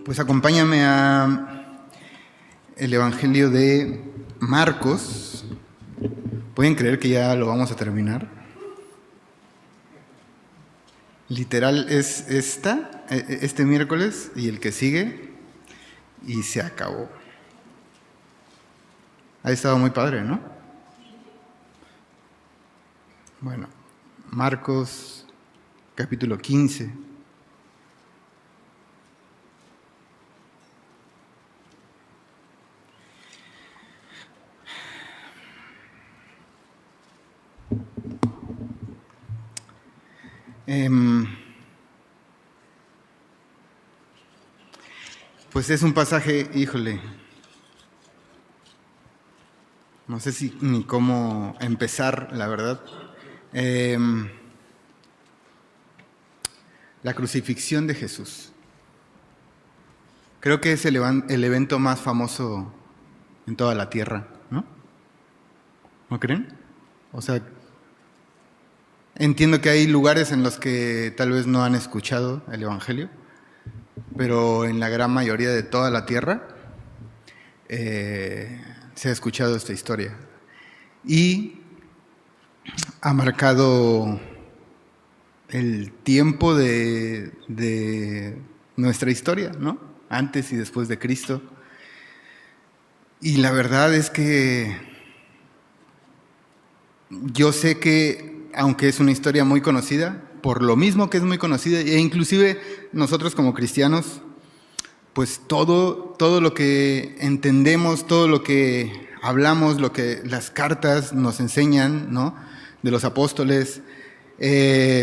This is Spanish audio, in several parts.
Pues acompáñame a el Evangelio de Marcos. ¿Pueden creer que ya lo vamos a terminar? Literal es este miércoles y el que sigue, y se acabó. Ha estado muy padre, ¿no? Bueno, Marcos capítulo 15. Pues es un pasaje, híjole, no sé ni cómo empezar, la verdad. La crucifixión de Jesús. Creo que es el evento más famoso en toda la tierra, ¿no? ¿No creen? O sea, entiendo que hay lugares en los que tal vez no han escuchado el Evangelio, pero en la gran mayoría de toda la tierra se ha escuchado esta historia. Y ha marcado el tiempo de nuestra historia, ¿no? Antes y después de Cristo. Y la verdad es que yo sé que, aunque es una historia muy conocida, por lo mismo que es muy conocida, e inclusive nosotros como cristianos, pues todo lo que entendemos, todo lo que hablamos, lo que las cartas nos enseñan, ¿no?, de los apóstoles,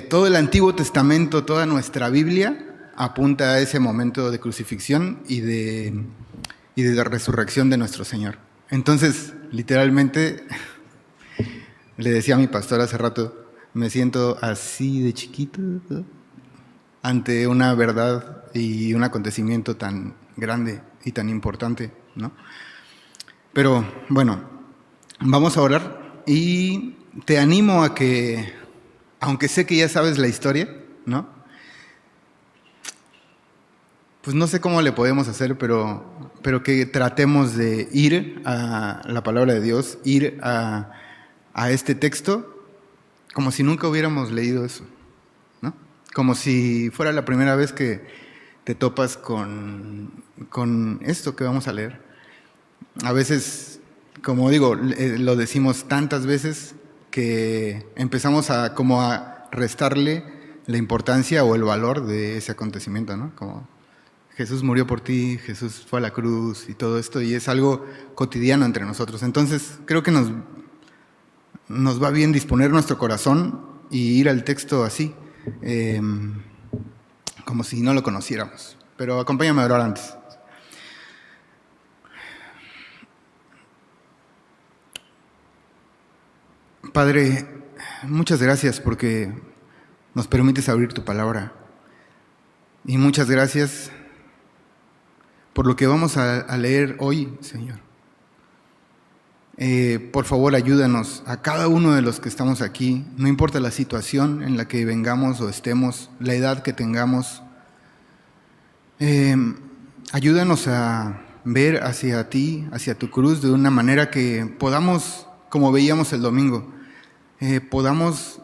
todo el Antiguo Testamento, toda nuestra Biblia apunta a ese momento de crucifixión y de la resurrección de nuestro Señor. Entonces, literalmente, le decía a mi pastor hace rato, me siento así de chiquito ante una verdad y un acontecimiento tan grande y tan importante, ¿no? Pero bueno, vamos a orar y te animo a que, aunque sé que ya sabes la historia, ¿no?, pues no sé cómo le podemos hacer, pero que tratemos de ir a la palabra de Dios, ir a este texto como si nunca hubiéramos leído eso, ¿no? Como si fuera la primera vez que te topas con esto que vamos a leer. A veces, como digo, lo decimos tantas veces que empezamos a restarle la importancia o el valor de ese acontecimiento, ¿no? Como Jesús murió por ti, Jesús fue a la cruz y todo esto, y es algo cotidiano entre nosotros. Entonces, creo que nos va bien disponer nuestro corazón y ir al texto así, como si no lo conociéramos. Pero acompáñame a orar antes. Padre, muchas gracias porque nos permites abrir tu palabra. Y muchas gracias por lo que vamos a leer hoy, Señor. Por favor, ayúdanos a cada uno de los que estamos aquí, no importa la situación en la que vengamos o estemos, la edad que tengamos. Ayúdanos a ver hacia ti, hacia tu cruz, de una manera que podamos, como veíamos el domingo, podamos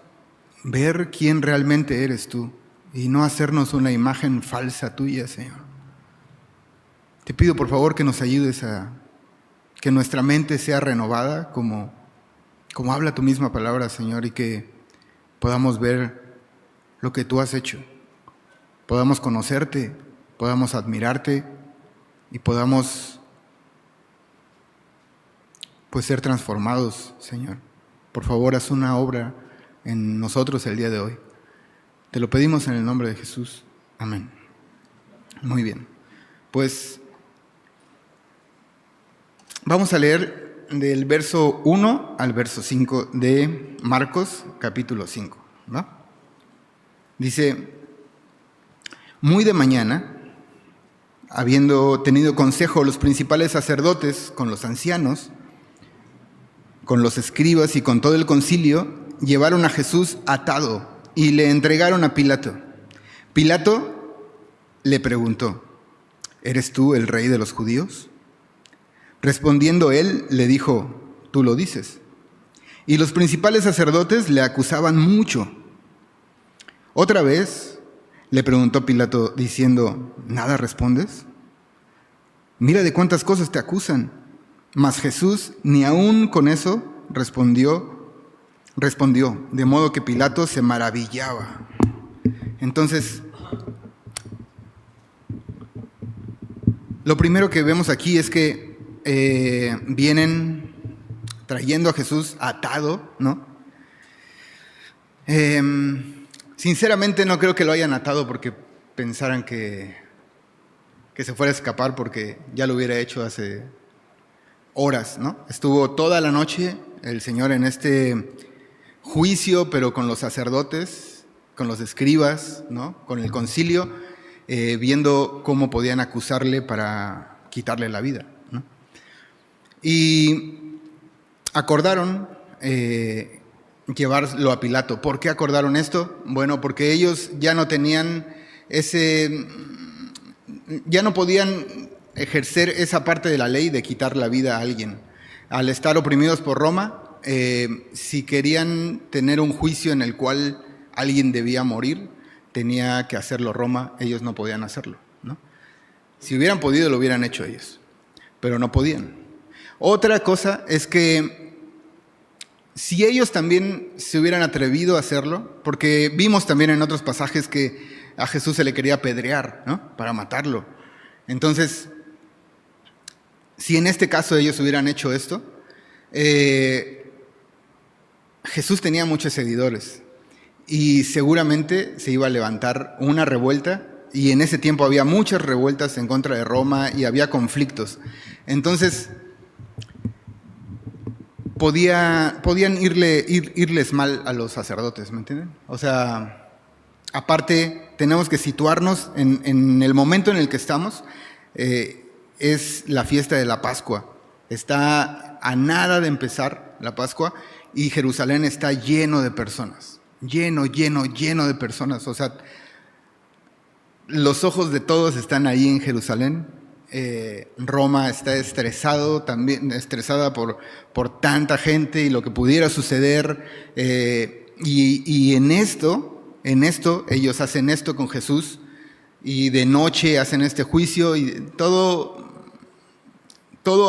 ver quién realmente eres tú y no hacernos una imagen falsa tuya, Señor. Te pido, por favor, que nos ayudes a que nuestra mente sea renovada como habla tu misma palabra, Señor, y que podamos ver lo que tú has hecho, podamos conocerte, podamos admirarte y podamos, pues, ser transformados, Señor. Por favor, haz una obra en nosotros el día de hoy. Te lo pedimos en el nombre de Jesús. Amén. Muy bien. Pues vamos a leer del verso 1 al verso 5 de Marcos, capítulo 5, ¿no? Dice: muy de mañana, habiendo tenido consejo los principales sacerdotes con los ancianos, con los escribas y con todo el concilio, llevaron a Jesús atado y le entregaron a Pilato. Pilato le preguntó: ¿eres tú el rey de los judíos? Respondiendo él, le dijo, tú lo dices. Y los principales sacerdotes le acusaban mucho. Otra vez le preguntó Pilato diciendo, ¿nada respondes? Mira de cuántas cosas te acusan. Mas Jesús ni aun con eso respondió, de modo que Pilato se maravillaba. Entonces, lo primero que vemos aquí es que vienen trayendo a Jesús atado, ¿no? Sinceramente no creo que lo hayan atado porque pensaran que se fuera a escapar, porque ya lo hubiera hecho hace horas, ¿no? Estuvo toda la noche el Señor en este juicio, pero con los sacerdotes, con los escribas, ¿no? Con el concilio, viendo cómo podían acusarle para quitarle la vida, ¿no? Y acordaron llevarlo a Pilato. ¿Por qué acordaron esto? Bueno, porque ellos ya no tenían ya no podían ejercer esa parte de la ley de quitar la vida a alguien. Al estar oprimidos por Roma, si querían tener un juicio en el cual alguien debía morir, tenía que hacerlo Roma, ellos no podían hacerlo, ¿no? Si hubieran podido, lo hubieran hecho ellos, pero no podían. Otra cosa es que si ellos también se hubieran atrevido a hacerlo, porque vimos también en otros pasajes que a Jesús se le quería apedrear, ¿no? Para matarlo. Entonces, si en este caso ellos hubieran hecho esto, Jesús tenía muchos seguidores y seguramente se iba a levantar una revuelta, y en ese tiempo había muchas revueltas en contra de Roma y había conflictos. Entonces, podían irles mal a los sacerdotes, ¿me entienden? O sea, aparte, tenemos que situarnos en el momento en el que estamos. Es la fiesta de la Pascua. Está a nada de empezar la Pascua y Jerusalén está lleno de personas. Lleno de personas. O sea, los ojos de todos están ahí en Jerusalén. Roma está estresada por tanta gente y lo que pudiera suceder. Y en esto ellos hacen esto con Jesús, y de noche hacen este juicio, y todo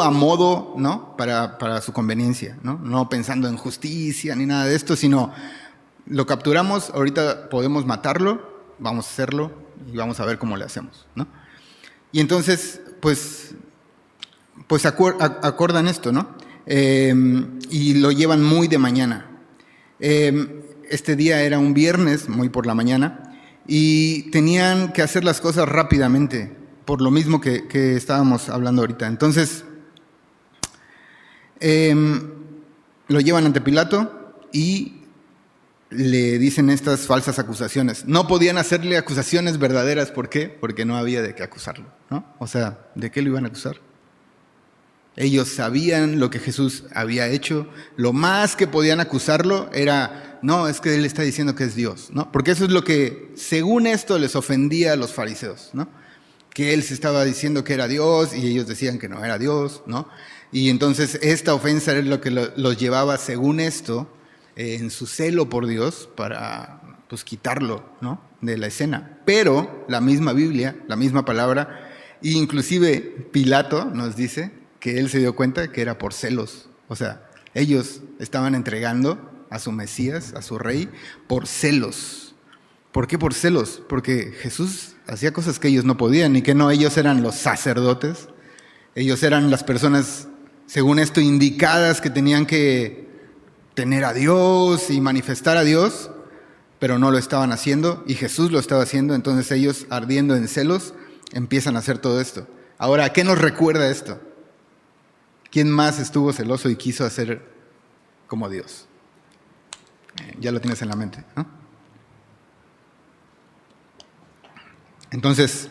a modo, ¿no? Para su conveniencia, ¿no? No pensando en justicia ni nada de esto, sino lo capturamos, ahorita podemos matarlo, vamos a hacerlo y vamos a ver cómo le hacemos, ¿no? Y entonces, pues acordan esto, ¿no? Y lo llevan muy de mañana. Este día era un viernes, muy por la mañana, y tenían que hacer las cosas rápidamente, por lo mismo que estábamos hablando ahorita. Entonces, lo llevan ante Pilato y le dicen estas falsas acusaciones. No podían hacerle acusaciones verdaderas. ¿Por qué? Porque no había de qué acusarlo, ¿no? O sea, ¿de qué lo iban a acusar? Ellos sabían lo que Jesús había hecho. Lo más que podían acusarlo era, no, es que él está diciendo que es Dios, ¿no? Porque eso es lo que, según esto, les ofendía a los fariseos, ¿no? Que él se estaba diciendo que era Dios y ellos decían que no era Dios, ¿no? Y entonces esta ofensa era lo que los llevaba, según esto, en su celo por Dios, para pues quitarlo, ¿no? De la escena. Pero la misma Biblia, la misma palabra, inclusive Pilato nos dice que él se dio cuenta que era por celos. O sea, ellos estaban entregando a su Mesías, a su rey, por celos. ¿Por qué por celos? Porque Jesús hacía cosas que ellos no podían, y que no, ellos eran los sacerdotes, ellos eran las personas, según esto, indicadas, que tenían que tener a Dios y manifestar a Dios, pero no lo estaban haciendo, y Jesús lo estaba haciendo. Entonces ellos, ardiendo en celos, empiezan a hacer todo esto. Ahora, ¿a qué nos recuerda esto? ¿Quién más estuvo celoso y quiso hacer como Dios? Ya lo tienes en la mente, ¿no? Entonces,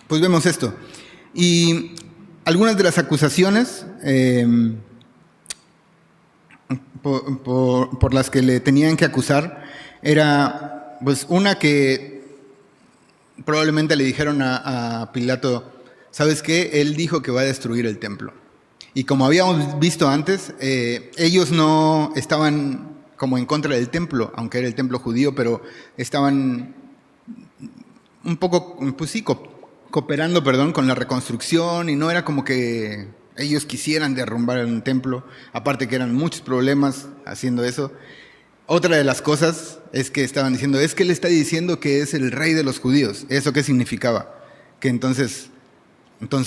pues vemos esto. Y algunas de las acusaciones por las que le tenían que acusar era, pues, una, que probablemente le dijeron a Pilato, ¿sabes qué? Él dijo que va a destruir el templo. Y como habíamos visto antes, ellos no estaban como en contra del templo, aunque era el templo judío, pero estaban un poco, pues sí, cooperando, perdón, con la reconstrucción, y no era como que ellos quisieran derrumbar un templo, aparte que eran muchos problemas haciendo eso. Otra de las cosas es que estaban diciendo, es que él está diciendo que es el rey de los judíos. ¿Eso qué significaba? Que entonces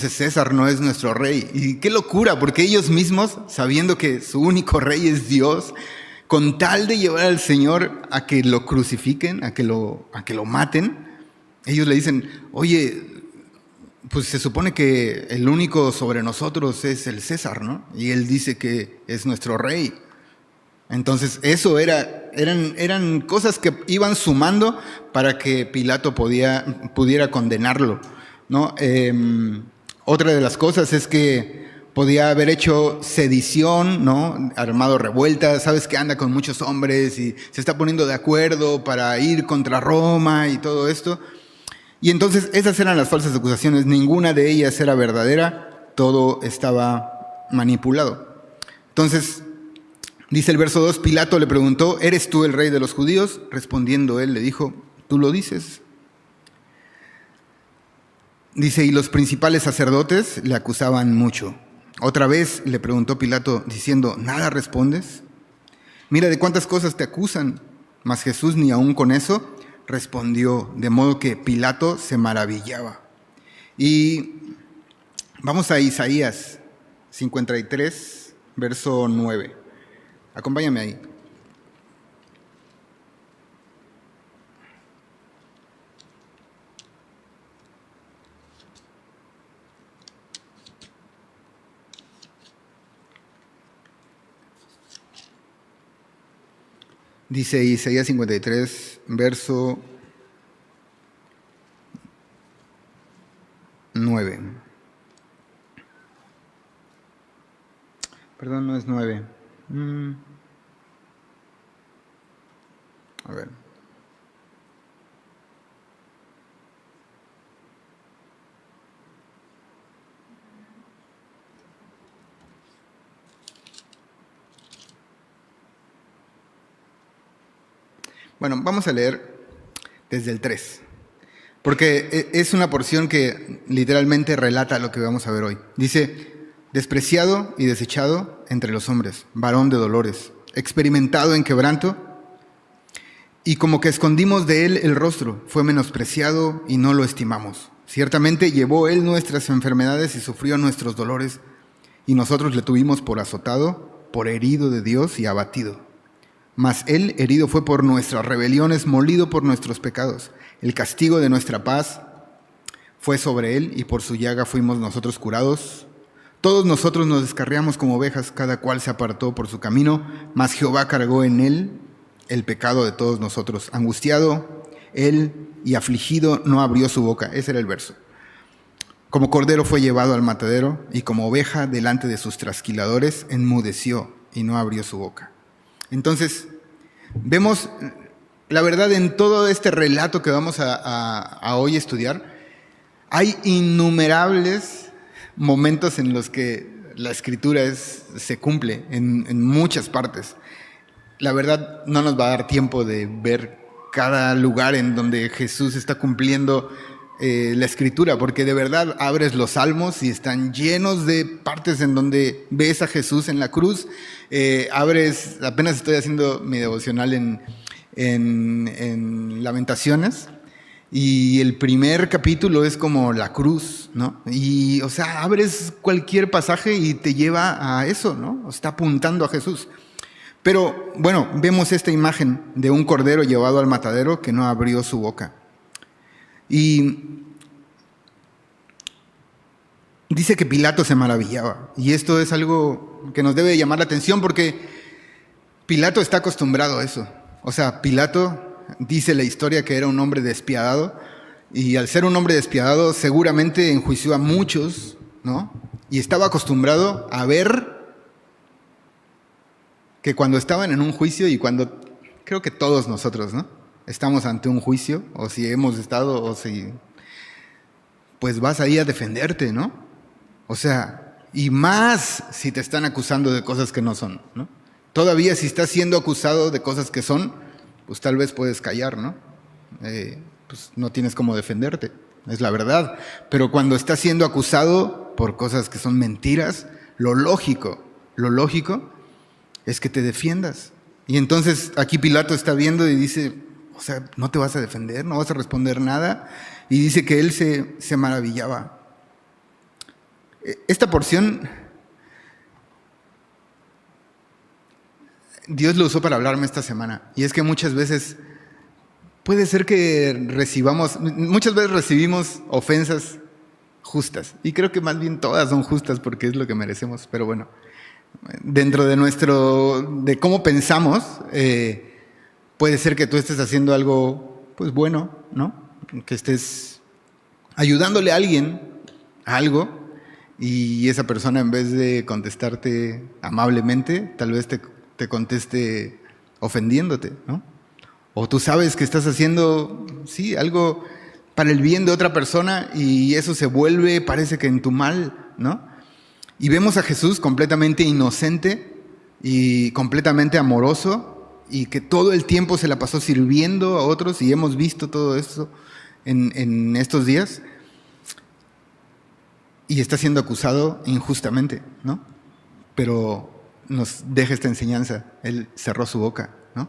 César no es nuestro rey. Y qué locura, porque ellos mismos, sabiendo que su único rey es Dios, con tal de llevar al Señor a que lo crucifiquen, a que lo maten, ellos le dicen, oye, pues se supone que el único sobre nosotros es el César, ¿no? Y él dice que es nuestro rey. Entonces eso eran cosas que iban sumando para que Pilato pudiera condenarlo, ¿no? Otra de las cosas es que podía haber hecho sedición, ¿no? Armado revueltas, sabes que anda con muchos hombres y se está poniendo de acuerdo para ir contra Roma y todo esto. Y entonces esas eran las falsas acusaciones, ninguna de ellas era verdadera, todo estaba manipulado. Entonces, dice el verso 2, Pilato le preguntó, ¿eres tú el rey de los judíos? Respondiendo él le dijo, ¿tú lo dices? Dice, y los principales sacerdotes le acusaban mucho. Otra vez le preguntó Pilato diciendo, ¿nada respondes? Mira de cuántas cosas te acusan. Mas Jesús ni aun con eso respondió, de modo que Pilato se maravillaba. Y vamos a Isaías 53, verso 9. Acompáñame ahí. Dice Isaías 53, verso 9. Perdón, no es 9. A ver. Bueno, vamos a leer desde el 3, porque es una porción que literalmente relata lo que vamos a ver hoy. Dice, despreciado y desechado entre los hombres, varón de dolores, experimentado en quebranto, y como que escondimos de él el rostro, fue menospreciado y no lo estimamos. Ciertamente llevó él nuestras enfermedades y sufrió nuestros dolores, y nosotros le tuvimos por azotado, por herido de Dios y abatido. Mas él herido fue por nuestras rebeliones, molido por nuestros pecados. El castigo de nuestra paz fue sobre él, y por su llaga fuimos nosotros curados. Todos nosotros nos descarriamos como ovejas, cada cual se apartó por su camino, mas Jehová cargó en él el pecado de todos nosotros. Angustiado él y afligido no abrió su boca. Ese era el verso. Como cordero fue llevado al matadero, y como oveja delante de sus trasquiladores enmudeció y no abrió su boca. Entonces, vemos la verdad en todo este relato que vamos a hoy estudiar. Hay innumerables momentos en los que la escritura se cumple en muchas partes. La verdad no nos va a dar tiempo de ver cada lugar en donde Jesús está cumpliendo la escritura, porque de verdad abres los salmos y están llenos de partes en donde ves a Jesús en la cruz. Apenas estoy haciendo mi devocional en Lamentaciones, y el primer capítulo es como la cruz, ¿no? Y, o sea, abres cualquier pasaje y te lleva a eso, ¿no? Está apuntando a Jesús. Pero, bueno, vemos esta imagen de un cordero llevado al matadero que no abrió su boca. Y dice que Pilato se maravillaba. Y esto es algo que nos debe llamar la atención, porque Pilato está acostumbrado a eso. O sea, Pilato, dice la historia, que era un hombre despiadado. Y al ser un hombre despiadado, seguramente enjuició a muchos, ¿no? Y estaba acostumbrado a ver que cuando estaban en un juicio, y cuando, creo que todos nosotros, ¿no? estamos ante un juicio, o si hemos estado, o si, pues vas ahí a defenderte, ¿no? O sea, y más si te están acusando de cosas que no son, ¿no? Todavía si estás siendo acusado de cosas que son, pues tal vez puedes callar, ¿no? Pues no tienes cómo defenderte, es la verdad. Pero cuando estás siendo acusado por cosas que son mentiras, lo lógico es que te defiendas. Y entonces aquí Pilato está viendo y dice, o sea, no te vas a defender, no vas a responder nada. Y dice que él se maravillaba. Esta porción, Dios lo usó para hablarme esta semana. Y es que muchas veces puede ser que muchas veces recibimos ofensas justas. Y creo que más bien todas son justas porque es lo que merecemos. Pero bueno, dentro de cómo pensamos, puede ser que tú estés haciendo algo, pues bueno, ¿no? Que estés ayudándole a alguien a algo y esa persona en vez de contestarte amablemente, tal vez te conteste ofendiéndote, ¿no? O tú sabes que estás haciendo, sí, algo para el bien de otra persona y eso se vuelve, parece que en tu mal, ¿no? Y vemos a Jesús completamente inocente y completamente amoroso y que todo el tiempo se la pasó sirviendo a otros y hemos visto todo esto en estos días y está siendo acusado injustamente, ¿no? Pero nos deja esta enseñanza. Él cerró su boca, ¿no?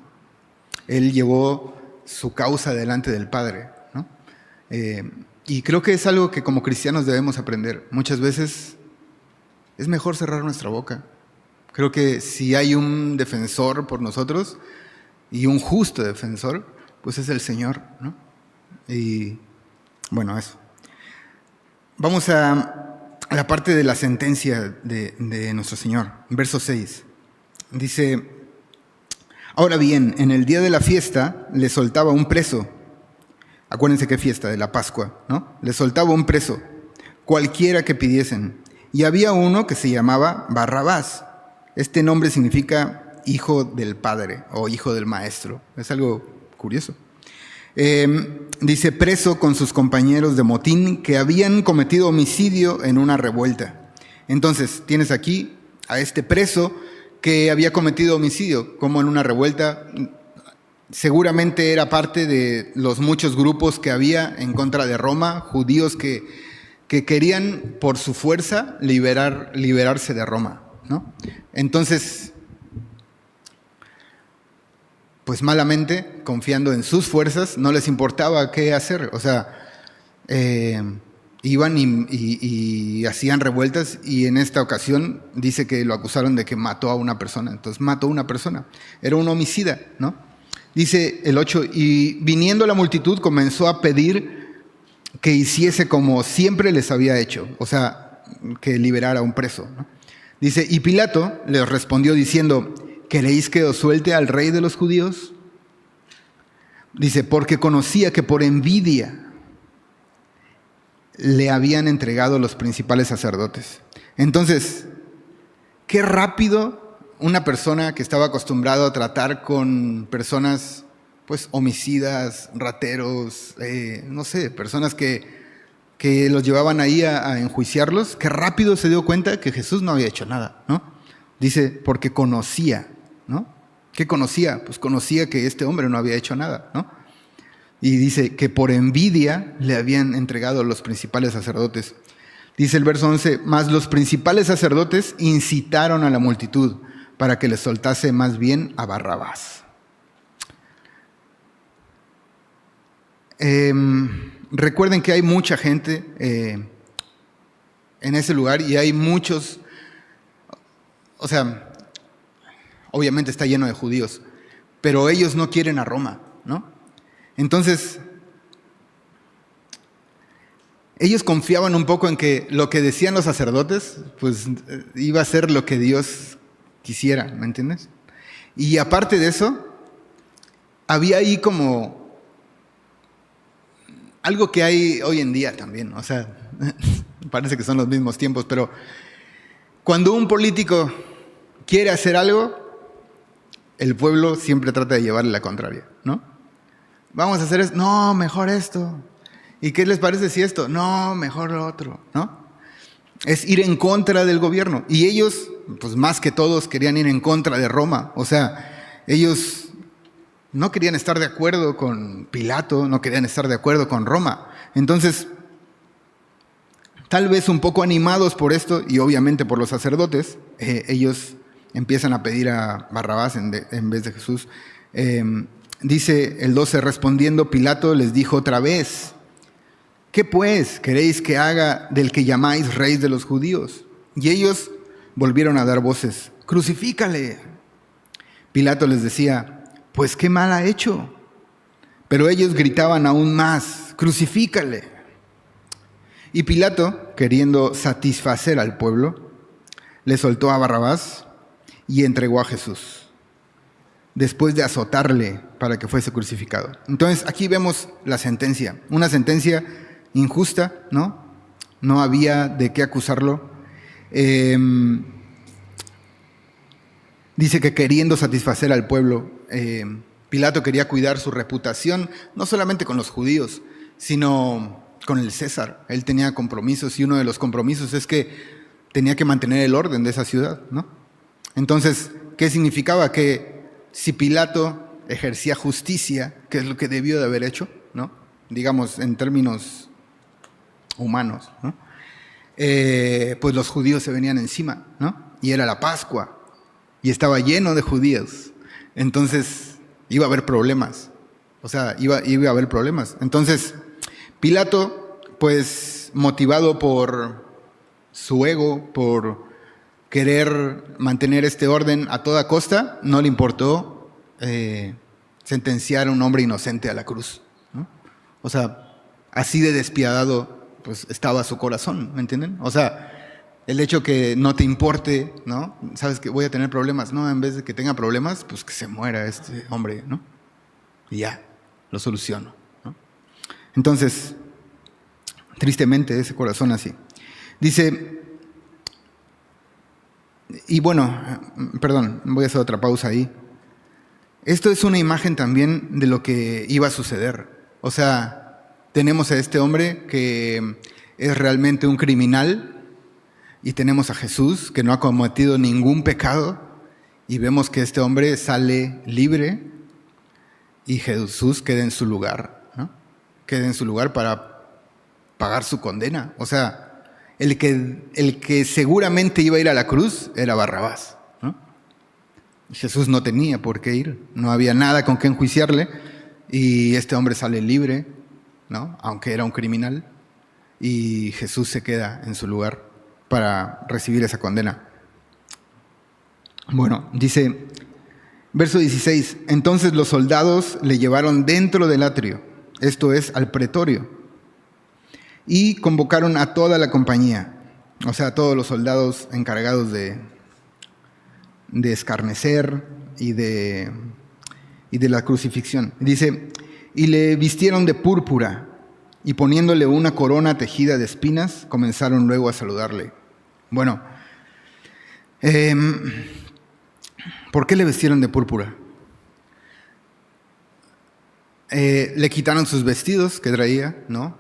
Él llevó su causa delante del Padre, ¿no? Y creo que es algo que como cristianos debemos aprender. Muchas veces es mejor cerrar nuestra boca. Creo que si hay un defensor por nosotros y un justo defensor, pues es el Señor, ¿no? Y bueno, eso. Vamos a la parte de la sentencia de nuestro Señor. Verso 6. Dice, ahora bien, en el día de la fiesta le soltaba un preso. Acuérdense qué fiesta, de la Pascua, ¿no? Le soltaba un preso, cualquiera que pidiesen. Y había uno que se llamaba Barrabás. Este nombre significa hijo del padre o hijo del maestro. Es algo curioso. Dice, preso con sus compañeros de motín que habían cometido homicidio en una revuelta. Entonces, tienes aquí a este preso que había cometido homicidio, como en una revuelta. Seguramente era parte de los muchos grupos que había en contra de Roma, judíos que querían por su fuerza liberarse de Roma, ¿no? Entonces, pues malamente, confiando en sus fuerzas, no les importaba qué hacer. O sea, iban y hacían revueltas y en esta ocasión dice que lo acusaron de que mató a una persona. Entonces mató a una persona. Era un homicida, ¿no? Dice el 8, y viniendo la multitud comenzó a pedir que hiciese como siempre les había hecho. O sea, que liberara a un preso, ¿no? Dice, y Pilato les respondió diciendo, ¿queréis que os suelte al rey de los judíos? Dice, porque conocía que por envidia le habían entregado los principales sacerdotes. Entonces, qué rápido una persona que estaba acostumbrado a tratar con personas, pues, homicidas, rateros, no sé, personas que los llevaban ahí a enjuiciarlos, qué rápido se dio cuenta que Jesús no había hecho nada, ¿no? Dice, porque conocía, ¿no? ¿Qué conocía? Pues conocía que este hombre no había hecho nada, ¿no? Y dice que por envidia le habían entregado los principales sacerdotes. Dice el verso 11, mas los principales sacerdotes incitaron a la multitud para que les soltase más bien a Barrabás. Recuerden que hay mucha gente en ese lugar y hay muchos, o sea, obviamente está lleno de judíos, pero ellos no quieren a Roma, ¿no? Entonces, ellos confiaban un poco en que lo que decían los sacerdotes, pues iba a ser lo que Dios quisiera, ¿me entiendes? Y aparte de eso, había ahí como algo que hay hoy en día también, o sea, parece que son los mismos tiempos, pero cuando un político quiere hacer algo, el pueblo siempre trata de llevarle la contraria, ¿no? vamos a hacer esto, no, mejor esto. ¿Y qué les parece si esto? No, mejor lo otro, ¿no? Es ir en contra del gobierno. Y ellos, pues más que todos, querían ir en contra de Roma. O sea, ellos no querían estar de acuerdo con Pilato, no querían estar de acuerdo con Roma. Entonces, tal vez un poco animados por esto, y obviamente por los sacerdotes, ellos empiezan a pedir a Barrabás en vez de Jesús. Dice el 12, respondiendo Pilato les dijo otra vez: ¿qué pues queréis que haga del que llamáis rey de los judíos? Y ellos volvieron a dar voces: crucifícale. Pilato les decía: pues qué mal ha hecho. Pero ellos gritaban aún más: crucifícale. Y Pilato, queriendo satisfacer al pueblo, le soltó a Barrabás y entregó a Jesús, después de azotarle para que fuese crucificado. Entonces aquí vemos la sentencia, una sentencia injusta, ¿no? No había de qué acusarlo. Dice que queriendo satisfacer al pueblo, Pilato quería cuidar su reputación, no solamente con los judíos, sino con el César. Él tenía compromisos y uno de los compromisos es que tenía que mantener el orden de esa ciudad, ¿no? Entonces, ¿qué significaba? Que si Pilato ejercía justicia, que es lo que debió de haber hecho, ¿no? Digamos, en términos humanos, ¿no? Pues los judíos se venían encima, ¿no? Y era la Pascua, y estaba lleno de judíos. Entonces, iba a haber problemas. O sea, iba a haber problemas. Entonces, Pilato, pues, motivado por su ego, por querer mantener este orden a toda costa, no le importó sentenciar a un hombre inocente a la cruz, ¿no? O sea, así de despiadado pues estaba su corazón, ¿me entienden? O sea, el hecho que no te importe, ¿no? Sabes que voy a tener problemas, no, en vez de que tenga problemas, pues que se muera este hombre, ¿no? Y ya, lo soluciono, ¿no? Entonces, tristemente ese corazón así. Dice, y bueno, perdón, voy a hacer otra pausa ahí. Esto es una imagen también de lo que iba a suceder. O sea, tenemos a este hombre que es realmente un criminal y tenemos a Jesús que no ha cometido ningún pecado y vemos que este hombre sale libre y Jesús queda en su lugar, ¿no? Queda en su lugar para pagar su condena. O sea, el que seguramente iba a ir a la cruz era Barrabás, ¿no? Jesús no tenía por qué ir, no había nada con qué enjuiciarle y este hombre sale libre, ¿no? Aunque era un criminal, y Jesús se queda en su lugar para recibir esa condena. Bueno, dice, verso 16, entonces los soldados le llevaron dentro del atrio, esto es, al pretorio, y convocaron a toda la compañía, o sea, a todos los soldados encargados de escarnecer y de la crucifixión. Dice, y le vistieron de púrpura y poniéndole una corona tejida de espinas, comenzaron luego a saludarle. Bueno, ¿por qué le vistieron de púrpura? Le quitaron sus vestidos que traía, ¿no?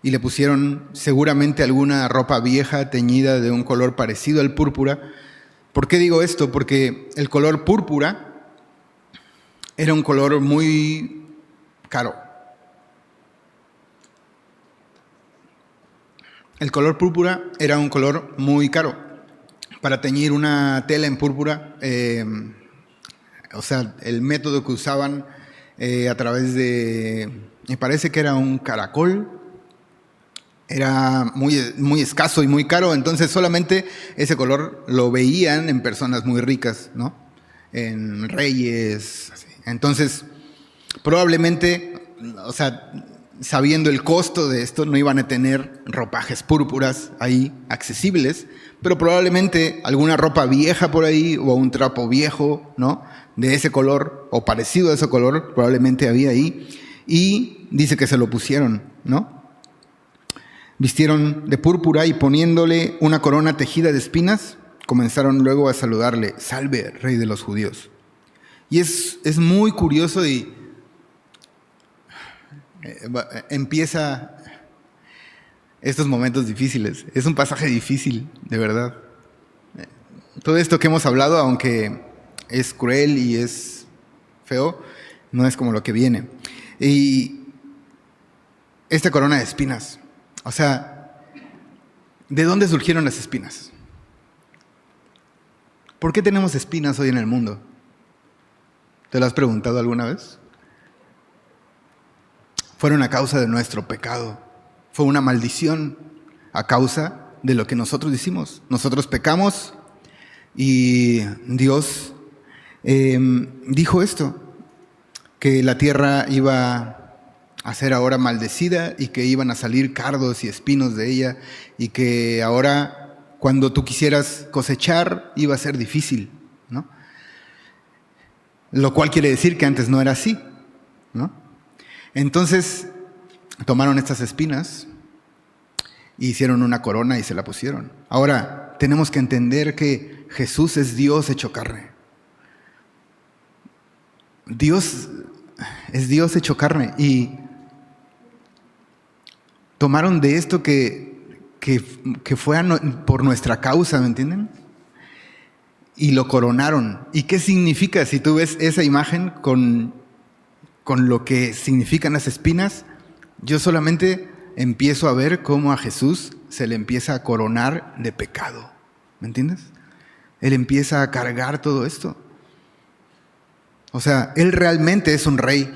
Y le pusieron seguramente alguna ropa vieja teñida de un color parecido al púrpura. ¿Por qué digo esto? Porque el color púrpura era un color muy caro. El color púrpura era un color muy caro. Para teñir una tela en púrpura, o sea, el método que usaban a través de, me parece que era un caracol, era muy escaso y muy caro, entonces solamente ese color lo veían en personas muy ricas, ¿no? En reyes, así. Entonces, probablemente, o sea, sabiendo el costo de esto, no iban a tener ropajes púrpuras ahí accesibles, pero probablemente alguna ropa vieja por ahí o un trapo viejo, ¿no? De ese color o parecido a ese color, probablemente había ahí. Y dice que se lo pusieron, ¿no? Vistieron de púrpura y poniéndole una corona tejida de espinas, comenzaron luego a saludarle, salve, rey de los judíos. Y es muy curioso y empieza estos momentos difíciles. Es un pasaje difícil, de verdad. Todo esto que hemos hablado, aunque es cruel y es feo, no es como lo que viene. Y esta corona de espinas, o sea, ¿de dónde surgieron las espinas? ¿Por qué tenemos espinas hoy en el mundo? ¿Te lo has preguntado alguna vez? Fueron a causa de nuestro pecado. Fue una maldición a causa de lo que nosotros hicimos. Nosotros pecamos y Dios dijo esto, que la tierra iba a ser ahora maldecida y que iban a salir cardos y espinos de ella y que ahora cuando tú quisieras cosechar iba a ser difícil, ¿no? Lo cual quiere decir que antes no era así, ¿no? Entonces tomaron estas espinas y hicieron una corona y se la pusieron. Ahora tenemos que entender que Jesús es Dios hecho carne. Dios es Dios hecho carne y tomaron de esto que fue por nuestra causa, ¿me entienden? Y lo coronaron. ¿Y qué significa? Si tú ves esa imagen con lo que significan las espinas, yo solamente empiezo a ver cómo a Jesús se le empieza a coronar de pecado. ¿Me entiendes? Él empieza a cargar todo esto. O sea, Él realmente es un rey.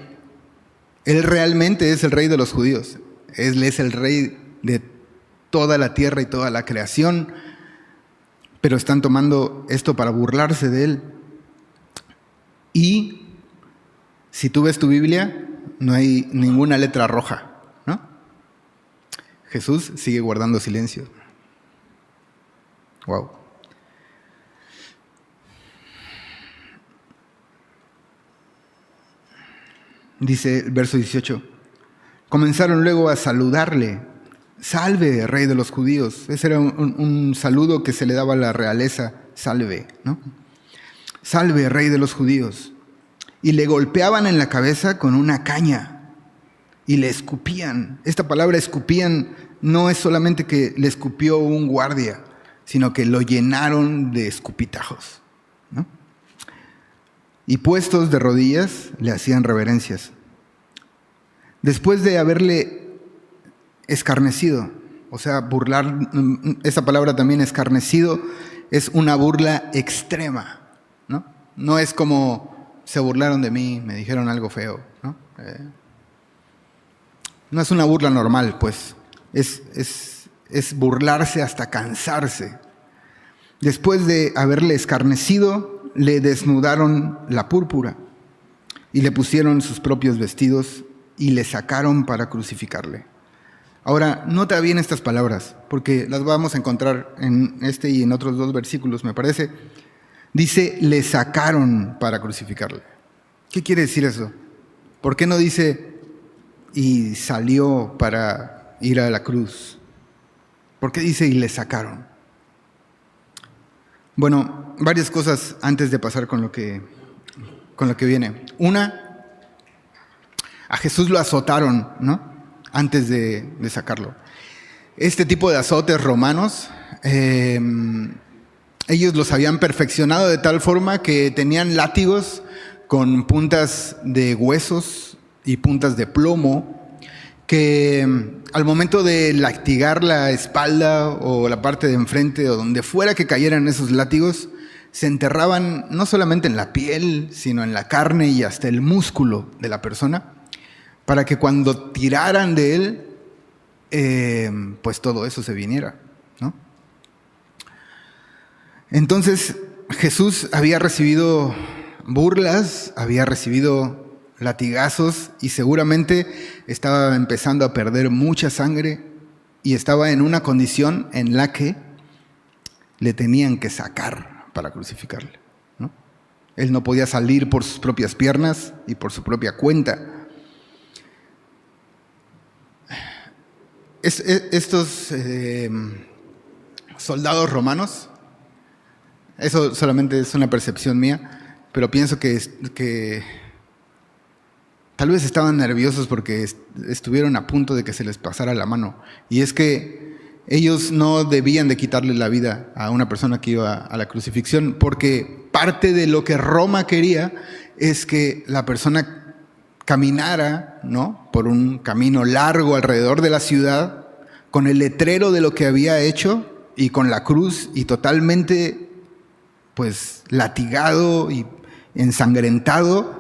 Él realmente es el rey de los judíos. Él es el rey de toda la tierra y toda la creación. Pero están tomando esto para burlarse de Él. Y si tú ves tu Biblia, no hay ninguna letra roja, ¿no? Jesús sigue guardando silencio. Wow. Dice el verso 18. Comenzaron luego a saludarle. Salve, rey de los judíos. Ese era un saludo que se le daba a la realeza. Salve, ¿no? Salve, rey de los judíos. Y le golpeaban en la cabeza con una caña y le escupían. Esta palabra escupían no es solamente que le escupió un guardia, sino que lo llenaron de escupitajos, ¿no? Y puestos de rodillas le hacían reverencias. Después de haberle escarnecido, o sea, burlar, esa palabra también escarnecido, es una burla extrema, ¿no? No es como se burlaron de mí, me dijeron algo feo, ¿no? No es una burla normal, pues. Es burlarse hasta cansarse. Después de haberle escarnecido, le desnudaron la púrpura y le pusieron sus propios vestidos y le sacaron para crucificarle. Ahora, nota bien estas palabras, porque las vamos a encontrar en este y en otros 2 versículos, me parece. Dice, le sacaron para crucificarle. ¿Qué quiere decir eso? ¿Por qué no dice, y salió para ir a la cruz? ¿Por qué dice, y le sacaron? Bueno, varias cosas antes de pasar con lo que viene. Una, a Jesús lo azotaron, ¿no? Antes de sacarlo. Este tipo de azotes romanos, ellos los habían perfeccionado de tal forma que tenían látigos con puntas de huesos y puntas de plomo, que al momento de latigar la espalda o la parte de enfrente o donde fuera que cayeran esos látigos, se enterraban no solamente en la piel, sino en la carne y hasta el músculo de la persona, para que cuando tiraran de él, pues todo eso se viniera, ¿no? Entonces Jesús había recibido burlas, había recibido latigazos y seguramente estaba empezando a perder mucha sangre y estaba en una condición en la que le tenían que sacar para crucificarle, ¿no? Él no podía salir por sus propias piernas y por su propia cuenta. Estos soldados romanos, eso solamente es una percepción mía, pero pienso que tal vez estaban nerviosos porque estuvieron a punto de que se les pasara la mano. Y es que ellos no debían de quitarle la vida a una persona que iba a la crucifixión, porque parte de lo que Roma quería es que la persona caminara, ¿no?, por un camino largo alrededor de la ciudad, con el letrero de lo que había hecho y con la cruz, y totalmente pues latigado y ensangrentado,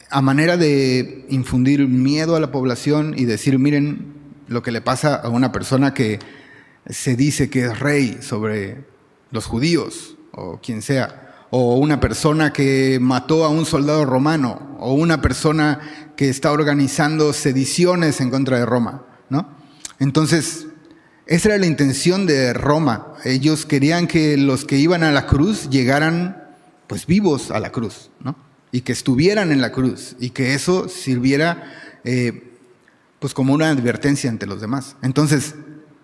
a manera de infundir miedo a la población y decir: miren lo que le pasa a una persona que se dice que es rey sobre los judíos, o quien sea, o una persona que mató a un soldado romano, o una persona que está organizando sediciones en contra de Roma, ¿no? Entonces, esa era la intención de Roma. Ellos querían que los que iban a la cruz llegaran pues vivos a la cruz, ¿no? Y que estuvieran en la cruz, y que eso sirviera pues como una advertencia ante los demás. Entonces,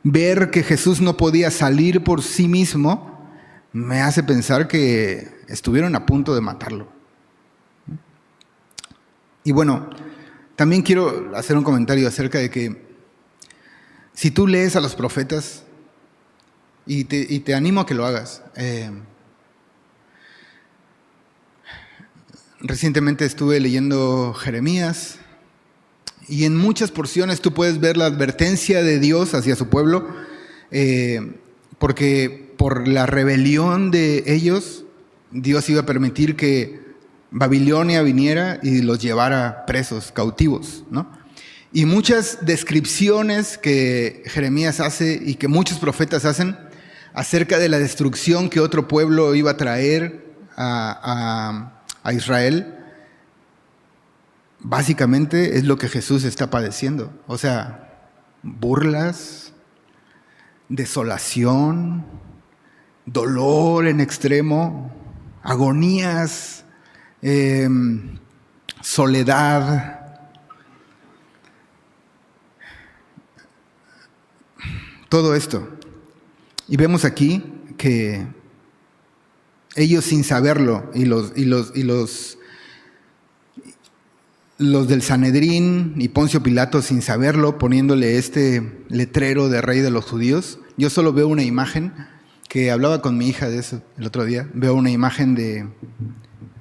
ver que Jesús no podía salir por sí mismo me hace pensar que estuvieron a punto de matarlo. Y bueno, también quiero hacer un comentario acerca de que si tú lees a los profetas, y te animo a que lo hagas. Recientemente estuve leyendo Jeremías, y en muchas porciones tú puedes ver la advertencia de Dios hacia su pueblo, porque por la rebelión de ellos, Dios iba a permitir que Babilonia viniera y los llevara presos, cautivos, ¿no? Y muchas descripciones que Jeremías hace y que muchos profetas hacen acerca de la destrucción que otro pueblo iba a traer a Israel, básicamente es lo que Jesús está padeciendo. O sea, burlas, desolación, dolor en extremo, agonías, soledad. Todo esto. Y vemos aquí que ellos, sin saberlo, y los del Sanedrín y Poncio Pilato, sin saberlo, poniéndole este letrero de rey de los judíos. Yo solo veo una imagen, que hablaba con mi hija de eso el otro día. Veo una imagen de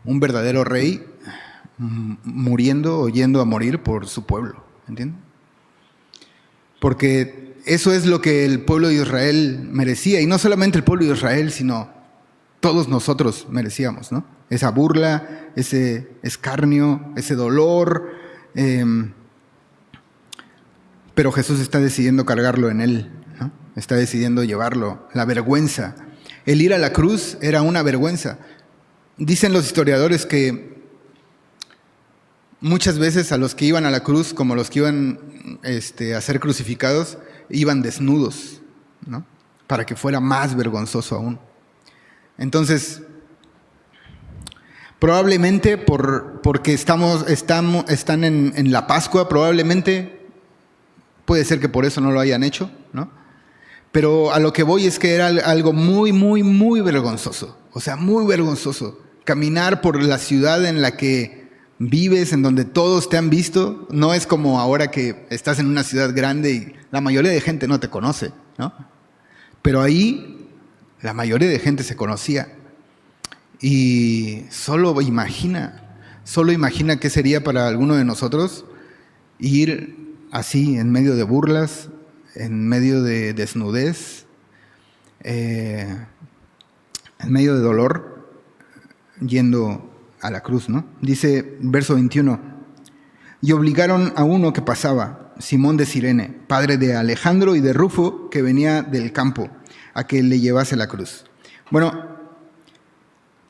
un verdadero rey muriendo o yendo a morir por su pueblo, ¿entienden? Porque eso es lo que el pueblo de Israel merecía, y no solamente el pueblo de Israel, sino todos nosotros merecíamos, ¿no? Esa burla, ese escarnio, ese dolor, pero Jesús está decidiendo cargarlo en él, ¿no? Está decidiendo llevarlo. La vergüenza. El ir a la cruz era una vergüenza. Dicen los historiadores que muchas veces a los que iban a la cruz, como los que iban a ser crucificados, iban desnudos, ¿no?, para que fuera más vergonzoso aún. Entonces, probablemente porque están en la Pascua, probablemente puede ser que por eso no lo hayan hecho, ¿no? Pero a lo que voy es que era algo muy, muy, muy vergonzoso. O sea, muy vergonzoso. Caminar por la ciudad en la que vives, en donde todos te han visto. No es como ahora que estás en una ciudad grande y la mayoría de gente no te conoce, ¿no? Pero ahí la mayoría de gente se conocía. Y solo imagina qué sería para alguno de nosotros ir así en medio de burlas, en medio de desnudez, en medio de dolor, yendo a la cruz, ¿no? Dice verso 21: y obligaron a uno que pasaba, Simón de Cirene, padre de Alejandro y de Rufo, que venía del campo, a que le llevase la cruz. Bueno,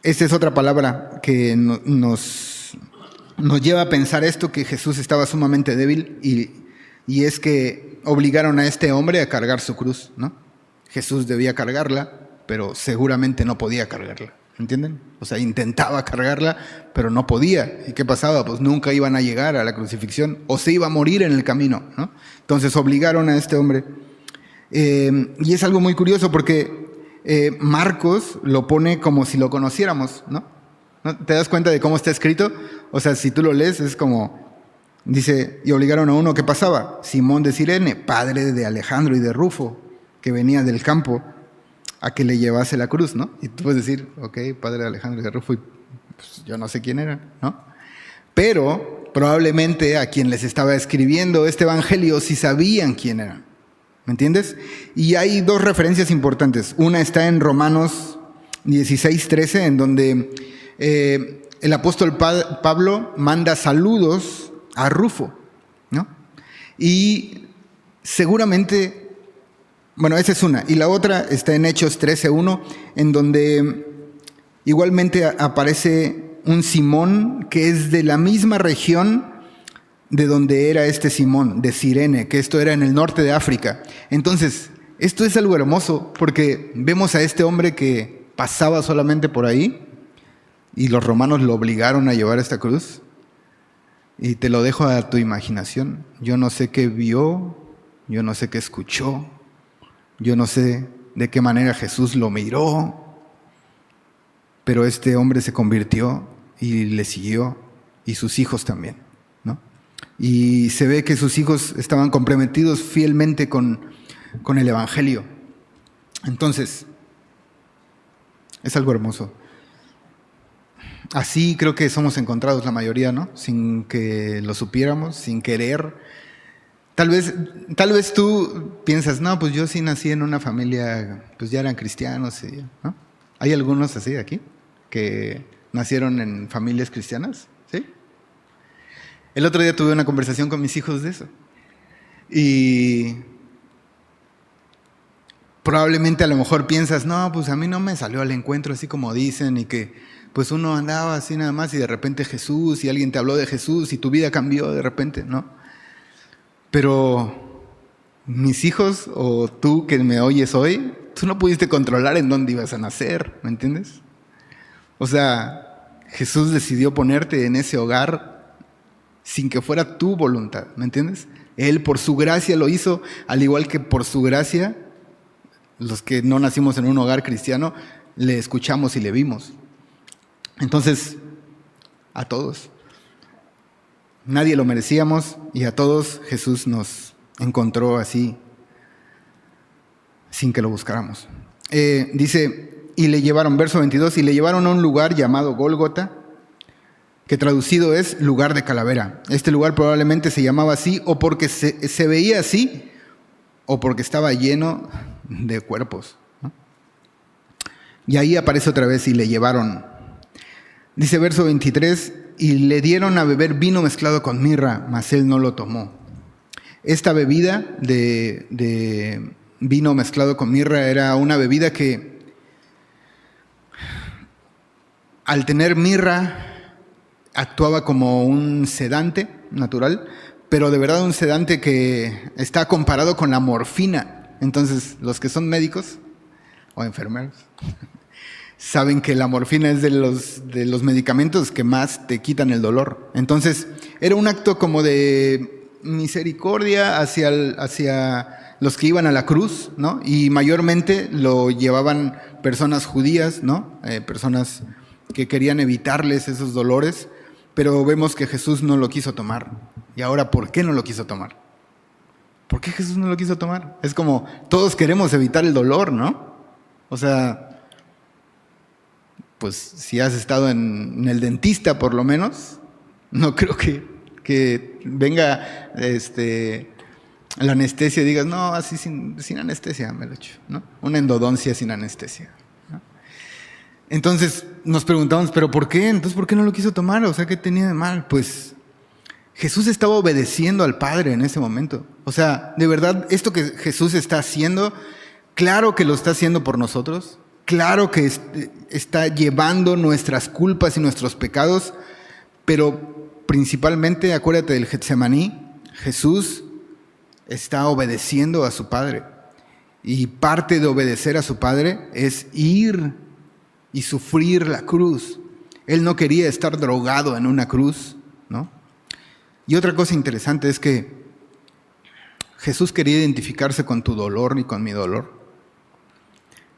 esta es otra palabra que nos lleva a pensar esto, que Jesús estaba sumamente débil, y es que obligaron a este hombre a cargar su cruz, ¿no? Jesús debía cargarla, pero seguramente no podía cargarla, ¿entienden? O sea, intentaba cargarla, pero no podía. ¿Y qué pasaba? Pues nunca iban a llegar a la crucifixión, o se iba a morir en el camino, ¿no? Entonces obligaron a este hombre. Y es algo muy curioso porque Marcos lo pone como si lo conociéramos, ¿no? ¿No? ¿Te das cuenta de cómo está escrito? O sea, si tú lo lees, es como Dice, y obligaron a uno que pasaba, Simón de Cirene, padre de Alejandro y de Rufo, que venía del campo, a que le llevase la cruz, ¿no? Y tú puedes decir, ok, padre de Alejandro y de Rufo, y pues yo no sé quién era, ¿no? Pero probablemente a quien les estaba escribiendo este evangelio sí sabían quién era. ¿Me entiendes? Y hay dos referencias importantes. Una está en Romanos 16:13, en donde el apóstol Pablo manda saludos a Rufo, ¿no? Y seguramente, bueno, esa es una. Y la otra está en Hechos 13:1, en donde igualmente aparece un Simón que es de la misma región de donde era este Simón, de Cirene, que esto era en el norte de África. Entonces, esto es algo hermoso, porque vemos a este hombre que pasaba solamente por ahí, y los romanos lo obligaron a llevar esta cruz. Y te lo dejo a tu imaginación. Yo no sé qué vio, yo no sé qué escuchó, yo no sé de qué manera Jesús lo miró, pero este hombre se convirtió y le siguió, y sus hijos también, ¿no? Y se ve que sus hijos estaban comprometidos fielmente con el evangelio. Entonces, es algo hermoso. Así creo que somos encontrados la mayoría, ¿no? Sin que lo supiéramos, sin querer. Tal vez tú piensas, no, pues yo sí nací en una familia, pues ya eran cristianos, ¿no? ¿Hay algunos así aquí que nacieron en familias cristianas? ¿Sí? El otro día tuve una conversación con mis hijos de eso. Y probablemente a lo mejor piensas, no, pues a mí no me salió al encuentro así como dicen, y que pues uno andaba así nada más y de repente Jesús, y alguien te habló de Jesús y tu vida cambió de repente, ¿no? Pero mis hijos o tú que me oyes hoy, tú no pudiste controlar en dónde ibas a nacer, ¿me entiendes? O sea, Jesús decidió ponerte en ese hogar sin que fuera tu voluntad, ¿me entiendes? Él por su gracia lo hizo, al igual que por su gracia, los que no nacimos en un hogar cristiano, le escuchamos y le vimos. Entonces, a todos. Nadie lo merecíamos y a todos Jesús nos encontró así, sin que lo buscáramos. Dice, y le llevaron, verso 22, y le llevaron a un lugar llamado Gólgota, que traducido es lugar de calavera. Este lugar probablemente se llamaba así o porque se veía así o porque estaba lleno de cuerpos, ¿no? Y ahí aparece otra vez, y le llevaron. Dice verso 23, y le dieron a beber vino mezclado con mirra, mas él no lo tomó. Esta bebida de vino mezclado con mirra era una bebida que, al tener mirra, actuaba como un sedante natural, pero de verdad un sedante que está comparado con la morfina. Entonces, los que son médicos o enfermeros saben que la morfina es de los medicamentos que más te quitan el dolor. Entonces, era un acto como de misericordia hacia los que iban a la cruz, ¿no? Y mayormente lo llevaban personas judías, ¿no? Personas que querían evitarles esos dolores, pero vemos que Jesús no lo quiso tomar. Y ahora, ¿por qué no lo quiso tomar? ¿Por qué Jesús no lo quiso tomar? Es como, todos queremos evitar el dolor, ¿no? O sea, pues si has estado en el dentista por lo menos, no creo que venga la anestesia y digas, no, así sin anestesia me lo echo, ¿no? Una endodoncia sin anestesia, ¿no? Entonces nos preguntamos, ¿pero por qué? Entonces, ¿por qué no lo quiso tomar? O sea, ¿qué tenía de mal? Pues Jesús estaba obedeciendo al Padre en ese momento. O sea, de verdad, esto que Jesús está haciendo, claro que lo está haciendo por nosotros. Claro que está llevando nuestras culpas y nuestros pecados, pero principalmente, acuérdate del Getsemaní, Jesús está obedeciendo a su Padre. Y parte de obedecer a su Padre es ir y sufrir la cruz. Él no quería estar drogado en una cruz, ¿no? Y otra cosa interesante es que Jesús quería identificarse con tu dolor y con mi dolor.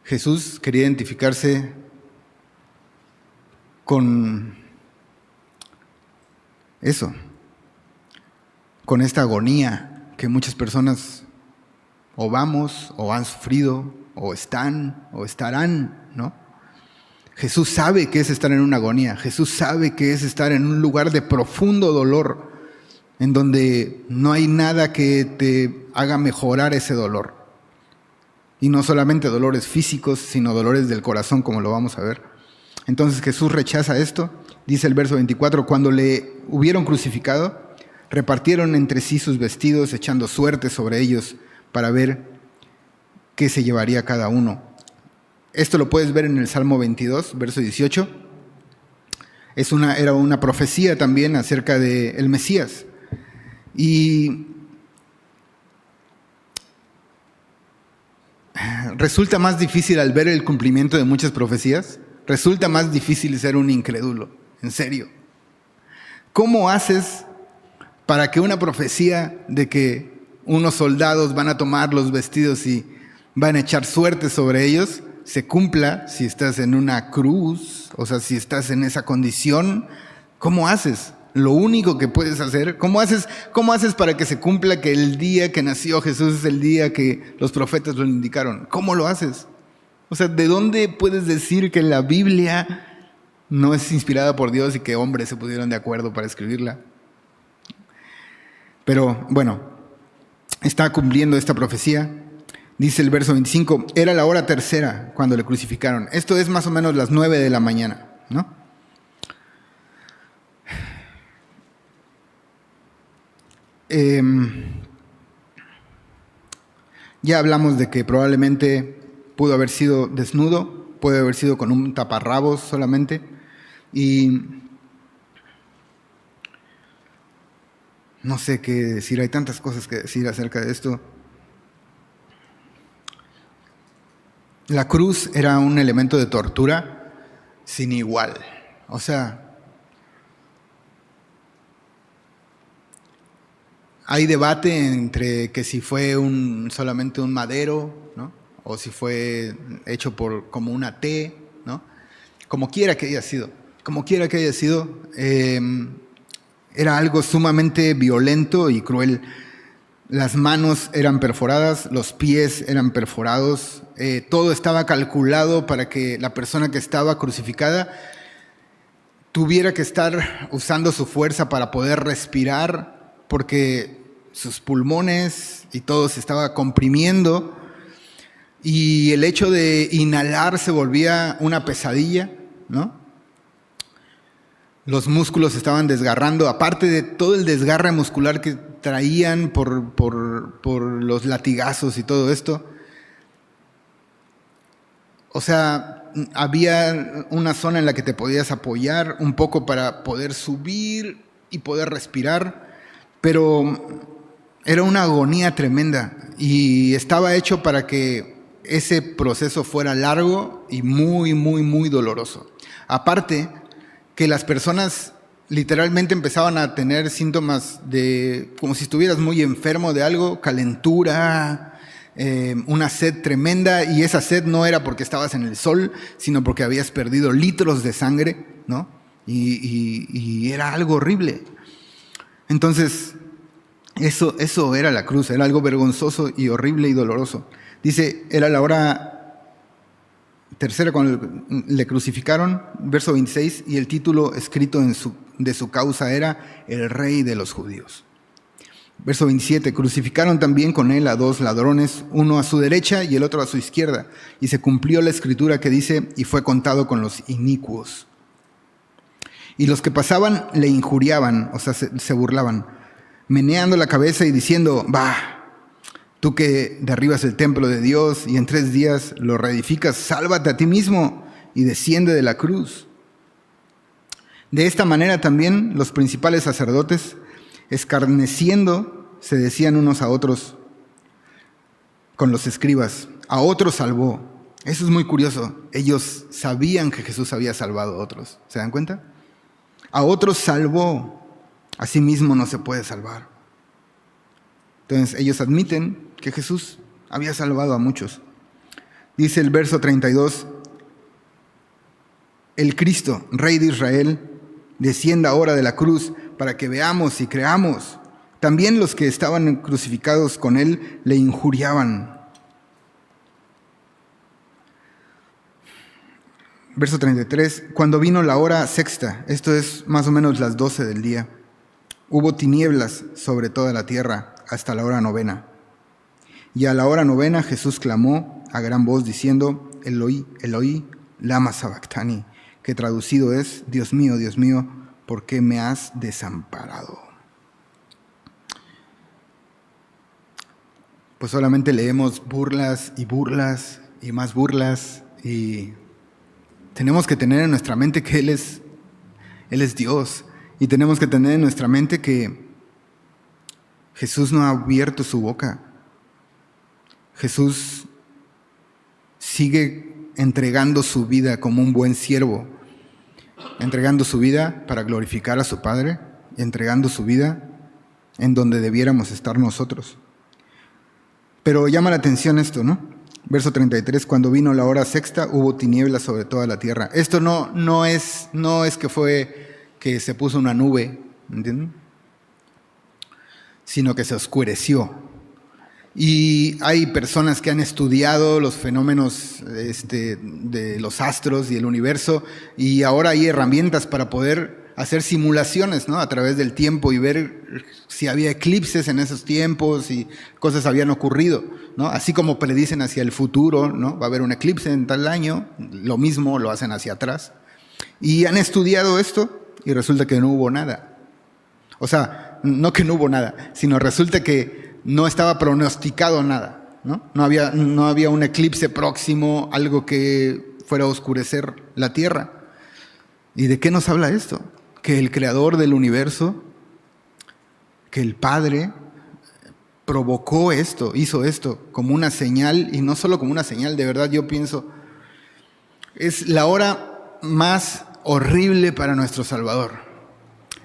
Jesús quería identificarse con eso, con esta agonía que muchas personas o vamos, o han sufrido, o están, o estarán, ¿no? Jesús sabe qué es estar en una agonía. Jesús sabe qué es estar en un lugar de profundo dolor, en donde no hay nada que te haga mejorar ese dolor. Y no solamente dolores físicos, sino dolores del corazón, como lo vamos a ver. Entonces Jesús rechaza esto. Dice el verso 24, cuando le hubieron crucificado, repartieron entre sí sus vestidos, echando suerte sobre ellos para ver qué se llevaría cada uno. Esto lo puedes ver en el Salmo 22, verso 18. Era una profecía también acerca del Mesías. Y resulta más difícil al ver el cumplimiento de muchas profecías, resulta más difícil ser un incrédulo, en serio. ¿Cómo haces para que una profecía de que unos soldados van a tomar los vestidos y van a echar suerte sobre ellos se cumpla si estás en una cruz? O sea, si estás en esa condición, ¿cómo haces? Lo único que puedes hacer, ¿cómo haces para que se cumpla que el día que nació Jesús es el día que los profetas lo indicaron? ¿Cómo lo haces? O sea, ¿de dónde puedes decir que la Biblia no es inspirada por Dios y que hombres se pusieron de acuerdo para escribirla? Pero bueno, está cumpliendo esta profecía. Dice el verso 25, era la hora tercera cuando le crucificaron. Esto es más o menos las 9 de la mañana, ¿no? Ya hablamos de que probablemente pudo haber sido desnudo, puede haber sido con un taparrabos solamente, y no sé qué decir, hay tantas cosas que decir acerca de esto. La cruz era un elemento de tortura sin igual. O sea, hay debate entre que si fue solamente un madero, ¿no? O si fue hecho como una T, ¿no? Como quiera que haya sido. Era algo sumamente violento y cruel. Las manos eran perforadas, los pies eran perforados, todo estaba calculado para que la persona que estaba crucificada tuviera que estar usando su fuerza para poder respirar, porque sus pulmones y todo se estaba comprimiendo, y el hecho de inhalar se volvía una pesadilla, ¿no? Los músculos estaban desgarrando, aparte de todo el desgarre muscular que traían por los latigazos y todo esto. O sea, había una zona en la que te podías apoyar un poco para poder subir y poder respirar, pero era una agonía tremenda y estaba hecho para que ese proceso fuera largo y muy, muy, muy doloroso. Aparte, que las personas literalmente empezaban a tener síntomas como si estuvieras muy enfermo de algo, calentura, una sed tremenda, y esa sed no era porque estabas en el sol, sino porque habías perdido litros de sangre, ¿no? Y era algo horrible. Entonces, eso era la cruz, era algo vergonzoso y horrible y doloroso. Dice, era la hora tercera cuando le crucificaron, verso 26, y el título escrito de su causa era El Rey de los Judíos. Verso 27, crucificaron también con él a 2 ladrones, uno a su derecha y el otro a su izquierda, y se cumplió la escritura que dice, y fue contado con los inicuos. Y los que pasaban le injuriaban, o sea, se burlaban, meneando la cabeza y diciendo, bah, tú que derribas el templo de Dios y en 3 días lo reedificas, sálvate a ti mismo y desciende de la cruz. De esta manera también los principales sacerdotes, escarneciendo, se decían unos a otros con los escribas, a otros salvó. Eso es muy curioso. Ellos sabían que Jesús había salvado a otros. ¿Se dan cuenta? A otros salvó, a sí mismo no se puede salvar. Entonces ellos admiten que Jesús había salvado a muchos. Dice el verso 32, el Cristo, Rey de Israel, descienda ahora de la cruz para que veamos y creamos. También los que estaban crucificados con él le injuriaban. Verso 33, cuando vino la hora sexta, esto es más o menos las 12 del día, hubo tinieblas sobre toda la tierra hasta la hora novena. Y a la hora novena Jesús clamó a gran voz diciendo, Eloi, Eloi, lama sabactani, que traducido es, Dios mío, ¿por qué me has desamparado? Pues solamente leemos burlas y más burlas, y tenemos que tener en nuestra mente que Él es Dios, y tenemos que tener en nuestra mente que Jesús no ha abierto su boca. Jesús sigue entregando su vida como un buen siervo, entregando su vida para glorificar a su Padre, entregando su vida en donde debiéramos estar nosotros. Pero llama la atención esto, ¿no? Verso 33, cuando vino la hora sexta, hubo tinieblas sobre toda la tierra. Esto no es que fue que se puso una nube, ¿entienden? Sino que se oscureció. Y hay personas que han estudiado los fenómenos de los astros y el universo, y ahora hay herramientas para poder hacer simulaciones, ¿no? A través del tiempo y ver si había eclipses en esos tiempos y cosas habían ocurrido, ¿no? Así como predicen hacia el futuro, ¿no? Va a haber un eclipse en tal año, lo mismo lo hacen hacia atrás. Y han estudiado esto y resulta que no hubo nada. O sea, no que no hubo nada, sino resulta que no estaba pronosticado nada, ¿no? No había un eclipse próximo, algo que fuera a oscurecer la tierra. ¿Y de qué nos habla esto? Que el creador del universo, que el Padre, provocó esto, hizo esto como una señal, y no solo como una señal, de verdad yo pienso, es la hora más horrible para nuestro Salvador.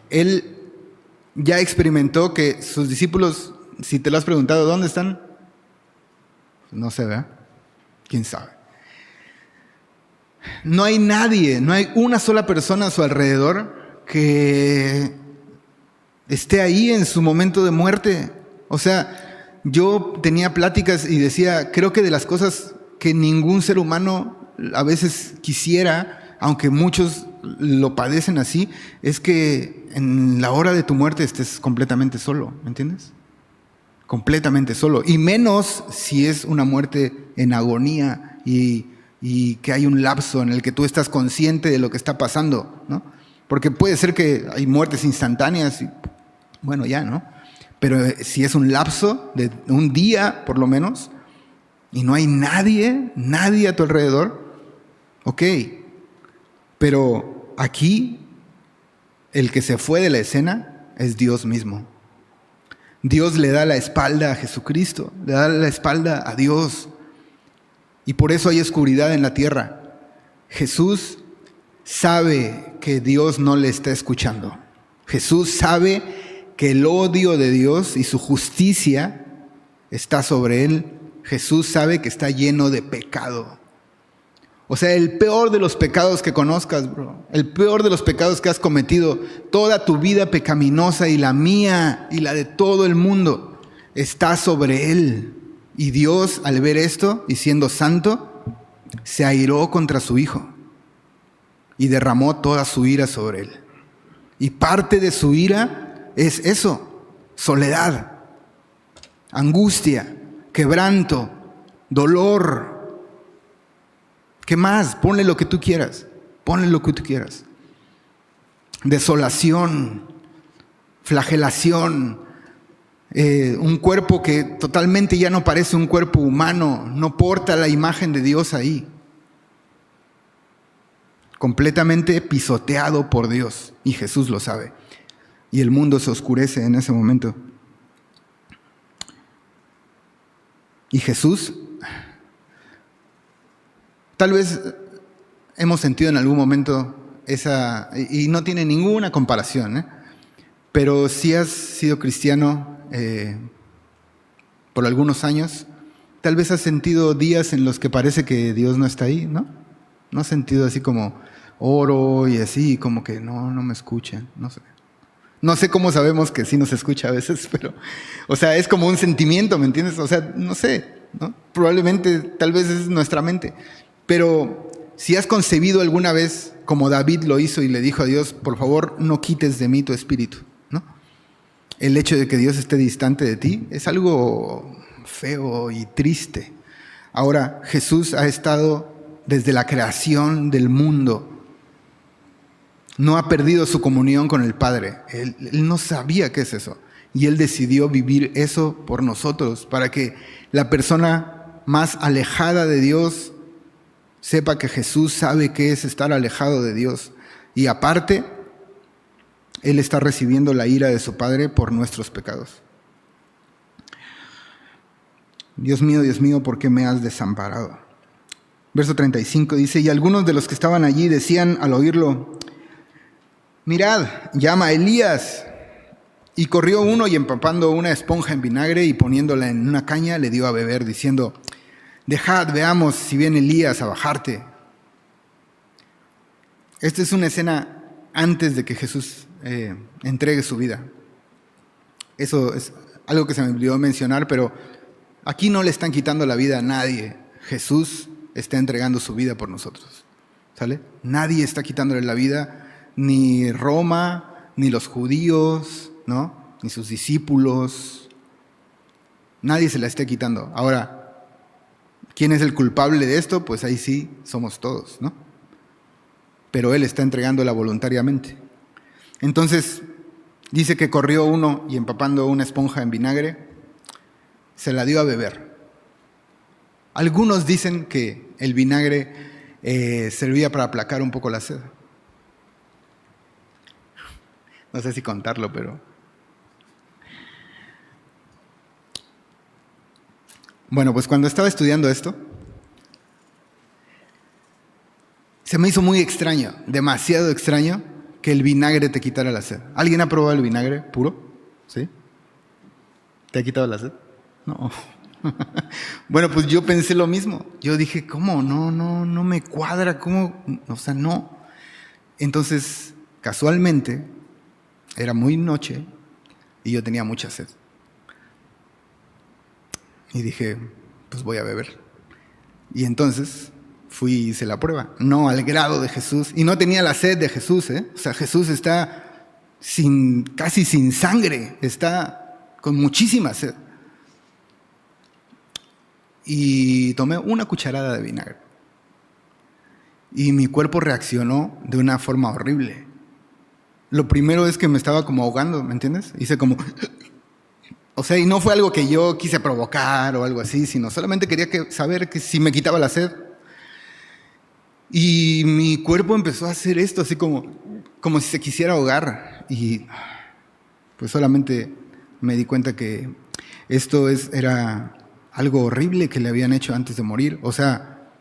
Él ya experimentó que sus discípulos, si te lo has preguntado, ¿dónde están? No sé, ¿verdad? ¿Quién sabe? No hay nadie, no hay una sola persona a su alrededor que esté ahí en su momento de muerte. O sea, yo tenía pláticas y decía, creo que de las cosas que ningún ser humano a veces quisiera, aunque muchos lo padecen así, es que en la hora de tu muerte estés completamente solo, ¿me entiendes? Completamente solo, y menos si es una muerte en agonía y que hay un lapso en el que tú estás consciente de lo que está pasando, ¿no? Porque puede ser que hay muertes instantáneas y bueno, ya, ¿no? Pero si es un lapso de un día, por lo menos, y no hay nadie a tu alrededor, ok. Pero aquí, el que se fue de la escena es Dios mismo. Dios le da la espalda a Jesucristo, le da la espalda a Dios. Y por eso hay oscuridad en la tierra. Jesús sabe que Dios no le está escuchando. Jesús sabe que el odio de Dios y su justicia está sobre él. Jesús sabe que está lleno de pecado. O sea, el peor de los pecados que conozcas, bro. El peor de los pecados que has cometido. Toda tu vida pecaminosa y la mía y la de todo el mundo está sobre él. Y Dios, al ver esto y siendo santo, se airó contra su Hijo y derramó toda su ira sobre él. Y parte de su ira es eso: soledad, angustia, quebranto, dolor. ¿Qué más? Ponle lo que tú quieras. Ponle lo que tú quieras. Desolación, flagelación, un cuerpo que totalmente ya no parece un cuerpo humano, no porta la imagen de Dios ahí. Completamente pisoteado por Dios, y Jesús lo sabe. Y el mundo se oscurece en ese momento. Y Jesús, tal vez hemos sentido en algún momento esa, y no tiene ninguna comparación, pero si has sido cristiano por algunos años, tal vez has sentido días en los que parece que Dios no está ahí, ¿no? ¿No has sentido así como oro y así, como que no me escuchan? No sé. No sé cómo sabemos que sí nos escucha a veces, pero, o sea, es como un sentimiento, ¿me entiendes? O sea, no sé, ¿no? Probablemente, tal vez es nuestra mente. Pero si has concebido alguna vez, como David lo hizo y le dijo a Dios, por favor, no quites de mí tu espíritu, ¿no? El hecho de que Dios esté distante de ti es algo feo y triste. Ahora, Jesús ha estado desde la creación del mundo. No ha perdido su comunión con el Padre. Él no sabía qué es eso. Y Él decidió vivir eso por nosotros, para que la persona más alejada de Dios sepa que Jesús sabe qué es estar alejado de Dios. Y aparte, Él está recibiendo la ira de su Padre por nuestros pecados. Dios mío, ¿por qué me has desamparado? Verso 35 dice, y algunos de los que estaban allí decían al oírlo, mirad, llama a Elías. Y corrió uno y empapando una esponja en vinagre y poniéndola en una caña, le dio a beber, diciendo, dejad, veamos si viene Elías a bajarte. Esta es una escena antes de que Jesús entregue su vida. Eso es algo que se me olvidó mencionar, pero aquí no le están quitando la vida a nadie. Jesús está entregando su vida por nosotros. ¿Sale? Nadie está quitándole la vida, ni Roma, ni los judíos, ¿no? Ni sus discípulos. Nadie se la está quitando. Ahora, ¿quién es el culpable de esto? Pues ahí sí somos todos, ¿no? Pero Él está entregándola voluntariamente. Entonces, dice que corrió uno y empapando una esponja en vinagre, se la dio a beber. Algunos dicen que el vinagre servía para aplacar un poco la sed. No sé si contarlo, pero... Bueno, pues cuando estaba estudiando esto, se me hizo muy extraño, demasiado extraño, que el vinagre te quitara la sed. ¿Alguien ha probado el vinagre puro? ¿Sí? ¿Te ha quitado la sed? No. Bueno, pues yo pensé lo mismo. Yo dije, ¿cómo? No me cuadra, ¿cómo? O sea, no. Entonces, casualmente, era muy noche y yo tenía mucha sed. Y dije, pues voy a beber. Y entonces fui y hice la prueba. No al grado de Jesús. Y no tenía la sed de Jesús, ¿eh? O sea, Jesús está casi sin sangre. Está con muchísima sed. Y tomé una cucharada de vinagre. Y mi cuerpo reaccionó de una forma horrible. Lo primero es que me estaba como ahogando, ¿me entiendes? Hice como... O sea, y no fue algo que yo quise provocar o algo así, sino solamente quería saber que si me quitaba la sed. Y mi cuerpo empezó a hacer esto, así como si se quisiera ahogar. Y pues solamente me di cuenta que esto era algo horrible que le habían hecho antes de morir. O sea,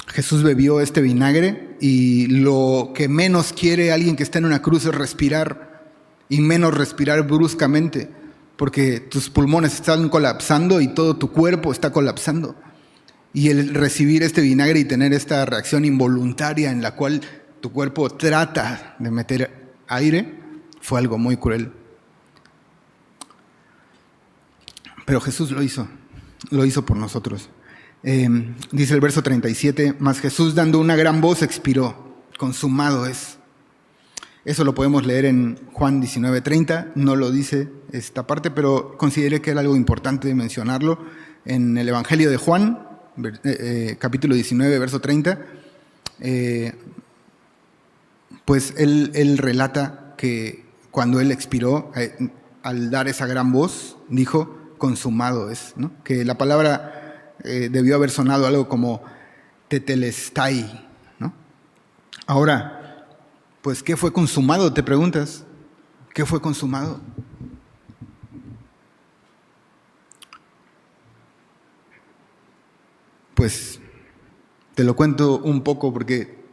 Jesús bebió este vinagre y lo que menos quiere alguien que está en una cruz es respirar. Y menos respirar bruscamente, porque tus pulmones están colapsando y todo tu cuerpo está colapsando. Y el recibir este vinagre y tener esta reacción involuntaria en la cual tu cuerpo trata de meter aire, fue algo muy cruel. Pero Jesús lo hizo por nosotros. Dice el verso 37, mas Jesús dando una gran voz expiró, consumado es. Eso lo podemos leer en Juan 19:30, no lo dice esta parte, pero consideré que era algo importante de mencionarlo. En el Evangelio de Juan, capítulo 19, verso 30, pues él relata que cuando él expiró, al dar esa gran voz, dijo, consumado es, ¿no? Que la palabra debió haber sonado algo como tetelestai, ¿no? Ahora, pues, ¿qué fue consumado? Te preguntas. ¿Qué fue consumado? Pues, te lo cuento un poco porque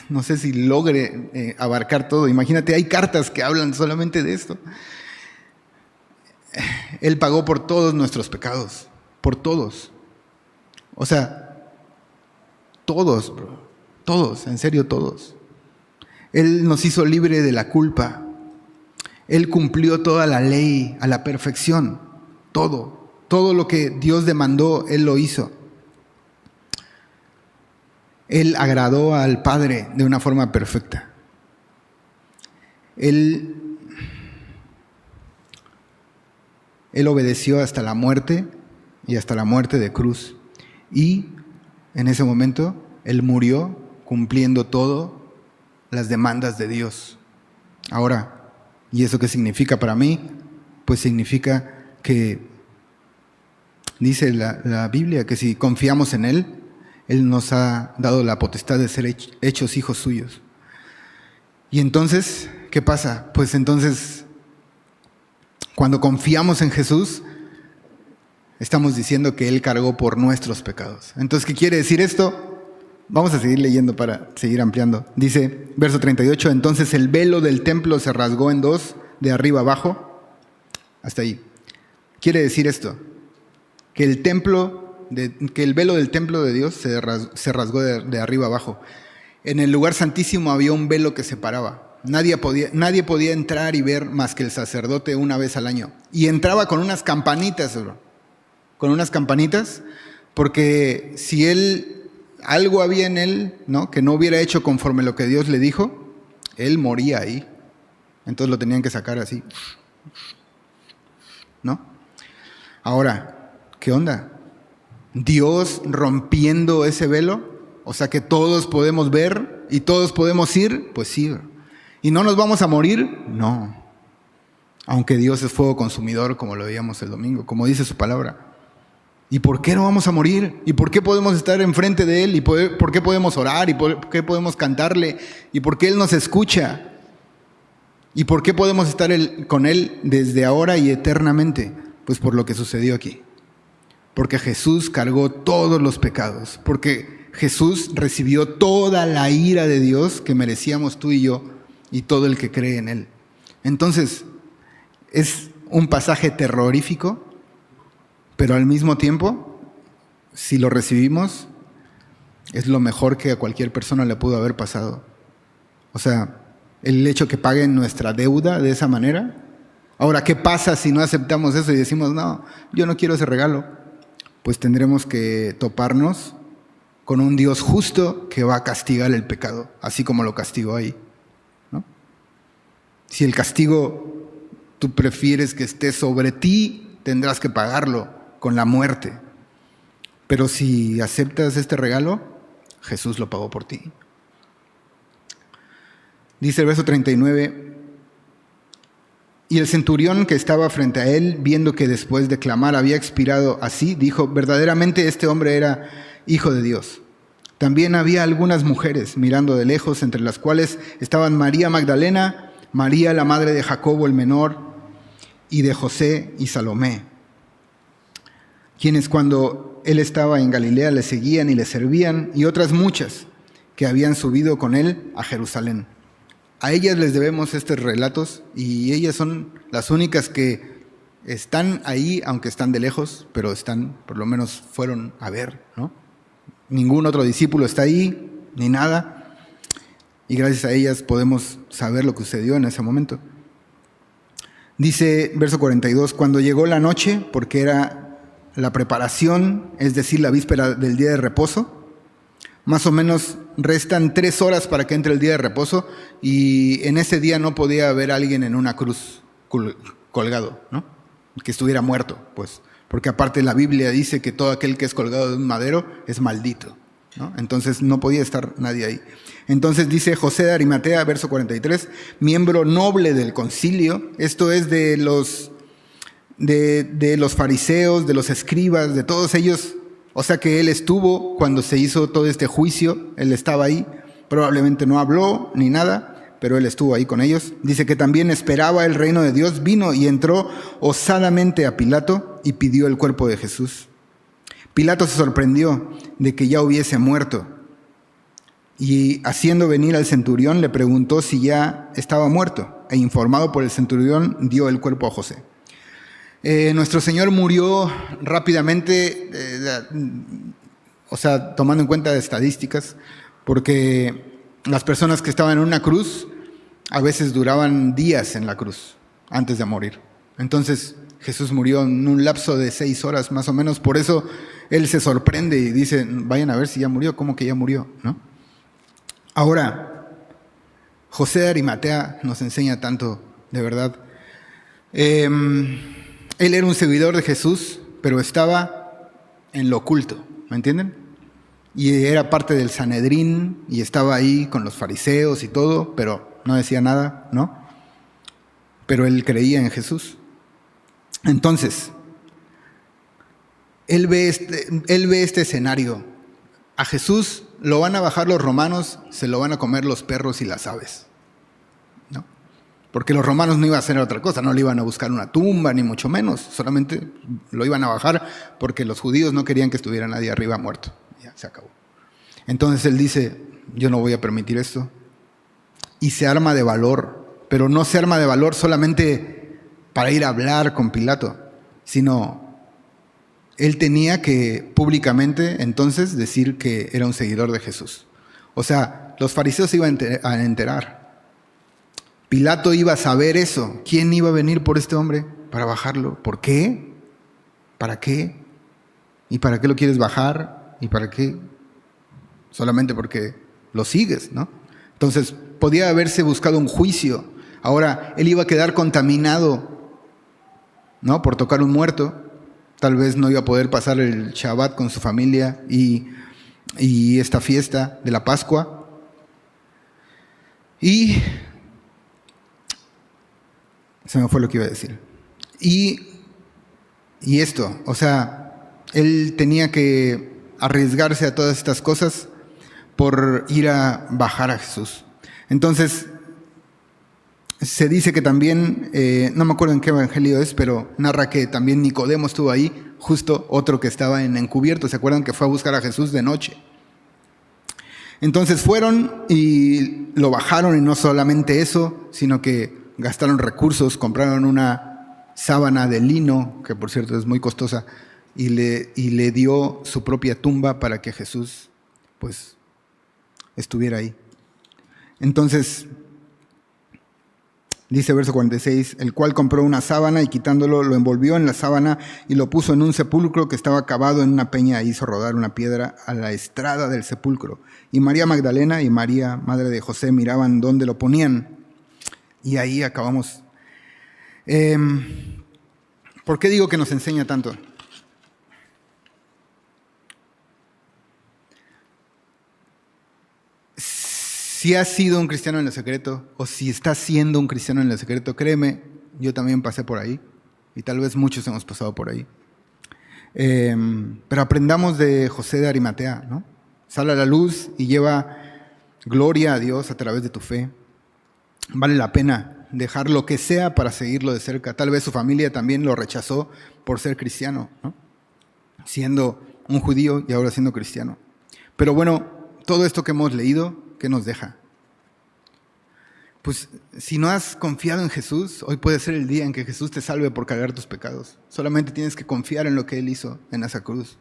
no sé si logre abarcar todo. Imagínate, hay cartas que hablan solamente de esto. Él pagó por todos nuestros pecados. Por todos. O sea, todos, bro. Todos, en serio, todos. Él nos hizo libre de la culpa Él cumplió toda la ley a la perfección. Todo lo que Dios demandó, Él lo hizo. Él agradó al Padre de una forma perfecta. Él obedeció hasta la muerte y hasta la muerte de cruz. Y en ese momento, Él murió cumpliendo todas las demandas de Dios. Ahora, ¿y eso qué significa para mí? Pues significa que, dice la Biblia, que si confiamos en Él, Él nos ha dado la potestad de ser hechos hijos suyos. Y entonces, ¿qué pasa? Pues entonces, cuando confiamos en Jesús, estamos diciendo que Él cargó por nuestros pecados. Entonces, ¿qué quiere decir esto? Vamos a seguir leyendo para seguir ampliando. Dice, verso 38, entonces el velo del templo se rasgó en dos, de arriba abajo, hasta ahí. Quiere decir esto, que el velo del templo de Dios se rasgó de arriba abajo. En el lugar santísimo había un velo que separaba. Nadie podía entrar y ver más que el sacerdote una vez al año. Y entraba con unas campanitas, bro. Con unas campanitas, porque si algo había en él, ¿no?, que no hubiera hecho conforme lo que Dios le dijo, él moría ahí. Entonces lo tenían que sacar así, ¿no? Ahora, ¿qué onda? Dios rompiendo ese velo, o sea que todos podemos ver y todos podemos ir, pues sí. ¿Y no nos vamos a morir? No. Aunque Dios es fuego consumidor, como lo veíamos el domingo, como dice su palabra. ¿Y por qué no vamos a morir? ¿Y por qué podemos estar enfrente de Él? ¿Y por qué podemos orar? ¿Y por qué podemos cantarle? ¿Y por qué Él nos escucha? ¿Y por qué podemos estar con Él desde ahora y eternamente? Pues por lo que sucedió aquí. Porque Jesús cargó todos los pecados. Porque Jesús recibió toda la ira de Dios que merecíamos tú y yo y todo el que cree en Él. Entonces, es un pasaje terrorífico, pero al mismo tiempo, si lo recibimos, es lo mejor que a cualquier persona le pudo haber pasado. O sea, el hecho que paguen nuestra deuda de esa manera. Ahora, ¿qué pasa si no aceptamos eso y decimos, no, yo no quiero ese regalo? Pues tendremos que toparnos con un Dios justo que va a castigar el pecado, así como lo castigó ahí, ¿no? Si el castigo tú prefieres que esté sobre ti, tendrás que pagarlo con la muerte. Pero si aceptas este regalo, Jesús lo pagó por ti. Dice el verso 39, y el centurión que estaba frente a él, viendo que después de clamar había expirado así, dijo, verdaderamente este hombre era hijo de Dios. También había algunas mujeres mirando de lejos, entre las cuales estaban María Magdalena, María la madre de Jacobo el menor, y de José y Salomé, quienes cuando él estaba en Galilea le seguían y le servían, y otras muchas que habían subido con él a Jerusalén. A ellas les debemos estos relatos, y ellas son las únicas que están ahí, aunque están de lejos, pero están, por lo menos fueron a ver, ¿no? Ningún otro discípulo está ahí, ni nada, y gracias a ellas podemos saber lo que sucedió en ese momento. Dice, verso 42, cuando llegó la noche, porque era la preparación, es decir, la víspera del día de reposo, más o menos restan 3 horas para que entre el día de reposo, y en ese día no podía haber alguien en una cruz colgado, ¿no? Que estuviera muerto, pues, porque aparte la Biblia dice que todo aquel que es colgado de un madero es maldito, ¿no? Entonces no podía estar nadie ahí. Entonces dice José de Arimatea, verso 43, miembro noble del concilio, esto es de los fariseos, de los escribas, de todos ellos. O sea que él estuvo cuando se hizo todo este juicio, él estaba ahí, probablemente no habló ni nada, pero él estuvo ahí con ellos. Dice que también esperaba el reino de Dios, vino y entró osadamente a Pilato y pidió el cuerpo de Jesús. Pilato se sorprendió de que ya hubiese muerto, y haciendo venir al centurión le preguntó si ya estaba muerto, e informado por el centurión dio el cuerpo a José. Nuestro Señor murió rápidamente, o sea, tomando en cuenta estadísticas, porque las personas que estaban en una cruz a veces duraban días en la cruz. antes de morir. Entonces Jesús murió en un lapso de 6 horas más o menos. Por eso él se sorprende y dice, vayan a ver si ya murió. ¿Cómo que ya murió? ¿No? Ahora, José de Arimatea nos enseña tanto, de verdad. Él era un seguidor de Jesús, pero estaba en lo oculto, ¿me entienden? Y era parte del Sanedrín y estaba ahí con los fariseos y todo, pero no decía nada, ¿no? Pero él creía en Jesús. Entonces, él ve este escenario. A Jesús lo van a bajar los romanos, se lo van a comer los perros y las aves, ¿no? Porque los romanos no iban a hacer otra cosa, no le iban a buscar una tumba, ni mucho menos. Solamente lo iban a bajar porque los judíos no querían que estuviera nadie arriba muerto. Ya, se acabó. Entonces él dice, yo no voy a permitir esto. Y se arma de valor, pero no se arma de valor solamente para ir a hablar con Pilato, sino él tenía que públicamente entonces decir que era un seguidor de Jesús. O sea, los fariseos se iban a enterar. Pilato iba a saber eso. ¿Quién iba a venir por este hombre para bajarlo? ¿Por qué? ¿Para qué? ¿Y para qué lo quieres bajar? ¿Y para qué? Solamente porque lo sigues, ¿no? Entonces, podía haberse buscado un juicio. Ahora, él iba a quedar contaminado, ¿no? Por tocar un muerto. Tal vez no iba a poder pasar el Shabbat con su familia y esta fiesta de la Pascua. Y se me fue lo que iba a decir. Y esto, o sea, él tenía que arriesgarse a todas estas cosas por ir a bajar a Jesús. Entonces, se dice que también, no me acuerdo en qué evangelio es, pero narra que también Nicodemo estuvo ahí, justo otro que estaba en encubierto. ¿Se acuerdan que fue a buscar a Jesús de noche? Entonces fueron y lo bajaron, y no solamente eso, sino que gastaron recursos, compraron una sábana de lino, que por cierto es muy costosa, y le dio su propia tumba para que Jesús pues estuviera ahí. Entonces, dice verso 46, el cual compró una sábana y quitándolo lo envolvió en la sábana y lo puso en un sepulcro que estaba cavado en una peña e hizo rodar una piedra a la estrada del sepulcro. Y María Magdalena y María, madre de José, miraban dónde lo ponían. Y ahí acabamos. ¿Por qué digo que nos enseña tanto? Si has sido un cristiano en lo secreto, o si estás siendo un cristiano en lo secreto, créeme, yo también pasé por ahí, y tal vez muchos hemos pasado por ahí. Pero aprendamos de José de Arimatea, ¿no? Sale a la luz y lleva gloria a Dios a través de tu fe. Vale la pena dejar lo que sea para seguirlo de cerca. Tal vez su familia también lo rechazó por ser cristiano, ¿no? Siendo un judío y ahora siendo cristiano. Pero bueno, todo esto que hemos leído, ¿qué nos deja? Pues si no has confiado en Jesús, hoy puede ser el día en que Jesús te salve por cargar tus pecados. Solamente tienes que confiar en lo que Él hizo en esa cruz.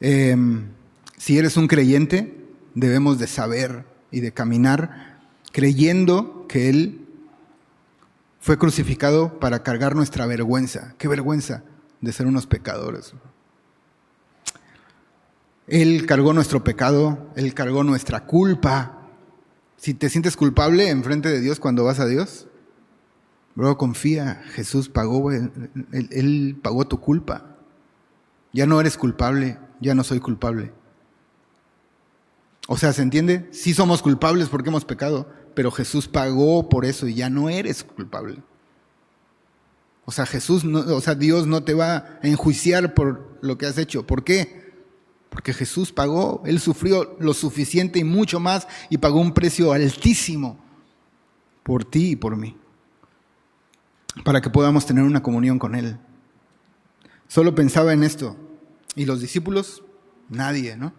Si eres un creyente, debemos de saber y de caminar creyendo que Él fue crucificado para cargar nuestra vergüenza. ¡Qué vergüenza de ser unos pecadores! Él cargó nuestro pecado, Él cargó nuestra culpa. Si te sientes culpable enfrente de Dios cuando vas a Dios, bro, confía, Jesús pagó, Él pagó tu culpa. Ya no eres culpable, ya no soy culpable. O sea, ¿se entiende? Sí somos culpables porque hemos pecado, pero Jesús pagó por eso y ya no eres culpable. O sea, Dios no te va a enjuiciar por lo que has hecho. ¿Por qué? Porque Jesús pagó, Él sufrió lo suficiente y mucho más y pagó un precio altísimo por ti y por mí, para que podamos tener una comunión con Él. Solo pensaba en esto. ¿Y los discípulos? Nadie, ¿no?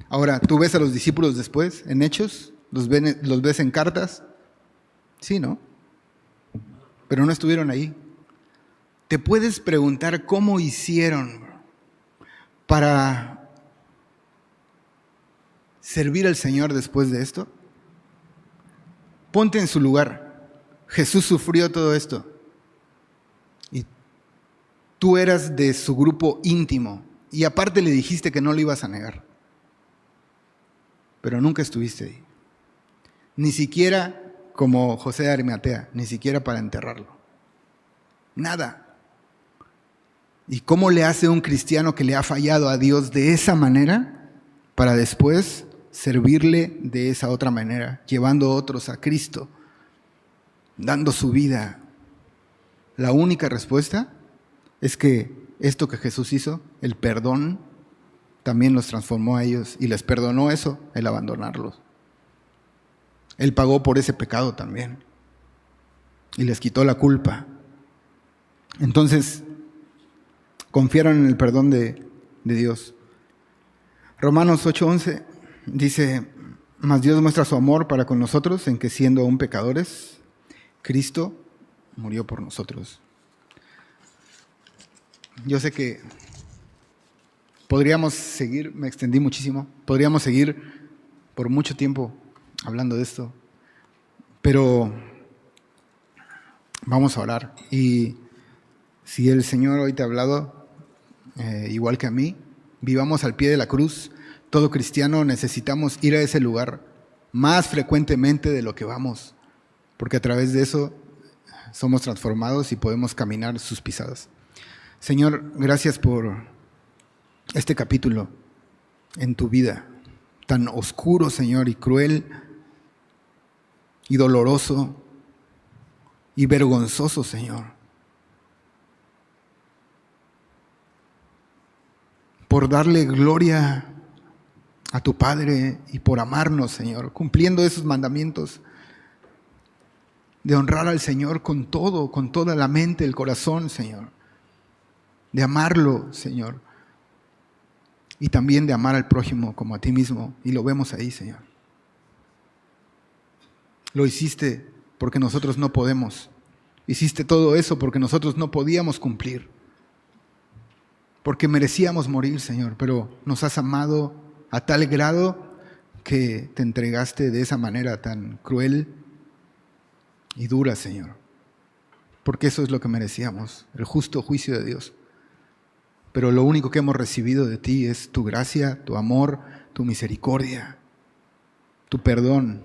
Ahora, ¿tú ves a los discípulos después, en Hechos? ¿Los ves en cartas? Sí, ¿no? Pero no estuvieron ahí. ¿Te puedes preguntar cómo hicieron para servir al Señor después de esto? Ponte en su lugar. Jesús sufrió todo esto. Tú eras de su grupo íntimo y aparte le dijiste que no lo ibas a negar. Pero nunca estuviste ahí. Ni siquiera como José de Arimatea, ni siquiera para enterrarlo. Nada. ¿Y cómo le hace un cristiano que le ha fallado a Dios de esa manera para después servirle de esa otra manera, llevando a otros a Cristo, dando su vida? La única respuesta es que esto que Jesús hizo, el perdón, también los transformó a ellos y les perdonó eso, el abandonarlos. Él pagó por ese pecado también y les quitó la culpa. Entonces, confiaron en el perdón de Dios. Romanos 8:11 dice: mas Dios muestra su amor para con nosotros en que siendo aún pecadores, Cristo murió por nosotros. Yo sé que podríamos seguir, me extendí muchísimo, podríamos seguir por mucho tiempo hablando de esto, pero vamos a orar. Y si el Señor hoy te ha hablado, igual que a mí, vivamos al pie de la cruz. Todo cristiano necesitamos ir a ese lugar más frecuentemente de lo que vamos, porque a través de eso somos transformados y podemos caminar sus pisadas. Señor, gracias por este capítulo en tu vida, tan oscuro, Señor, y cruel, y doloroso, y vergonzoso, Señor. Por darle gloria a tu Padre y por amarnos, Señor, cumpliendo esos mandamientos de honrar al Señor con todo, con toda la mente, el corazón, Señor. De amarlo, Señor. Y también de amar al prójimo como a ti mismo. Y lo vemos ahí, Señor. Lo hiciste porque nosotros no podemos. Hiciste todo eso porque nosotros no podíamos cumplir. Porque merecíamos morir, Señor. Pero nos has amado a tal grado que te entregaste de esa manera tan cruel y dura, Señor. Porque eso es lo que merecíamos, el justo juicio de Dios. Pero lo único que hemos recibido de ti es tu gracia, tu amor, tu misericordia, tu perdón,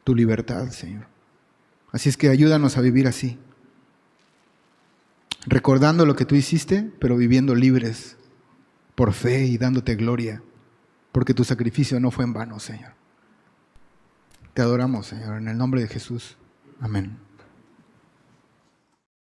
tu libertad, Señor. Así es que ayúdanos a vivir así, recordando lo que tú hiciste, pero viviendo libres por fe y dándote gloria, porque tu sacrificio no fue en vano, Señor. Te adoramos, Señor, en el nombre de Jesús. Amén.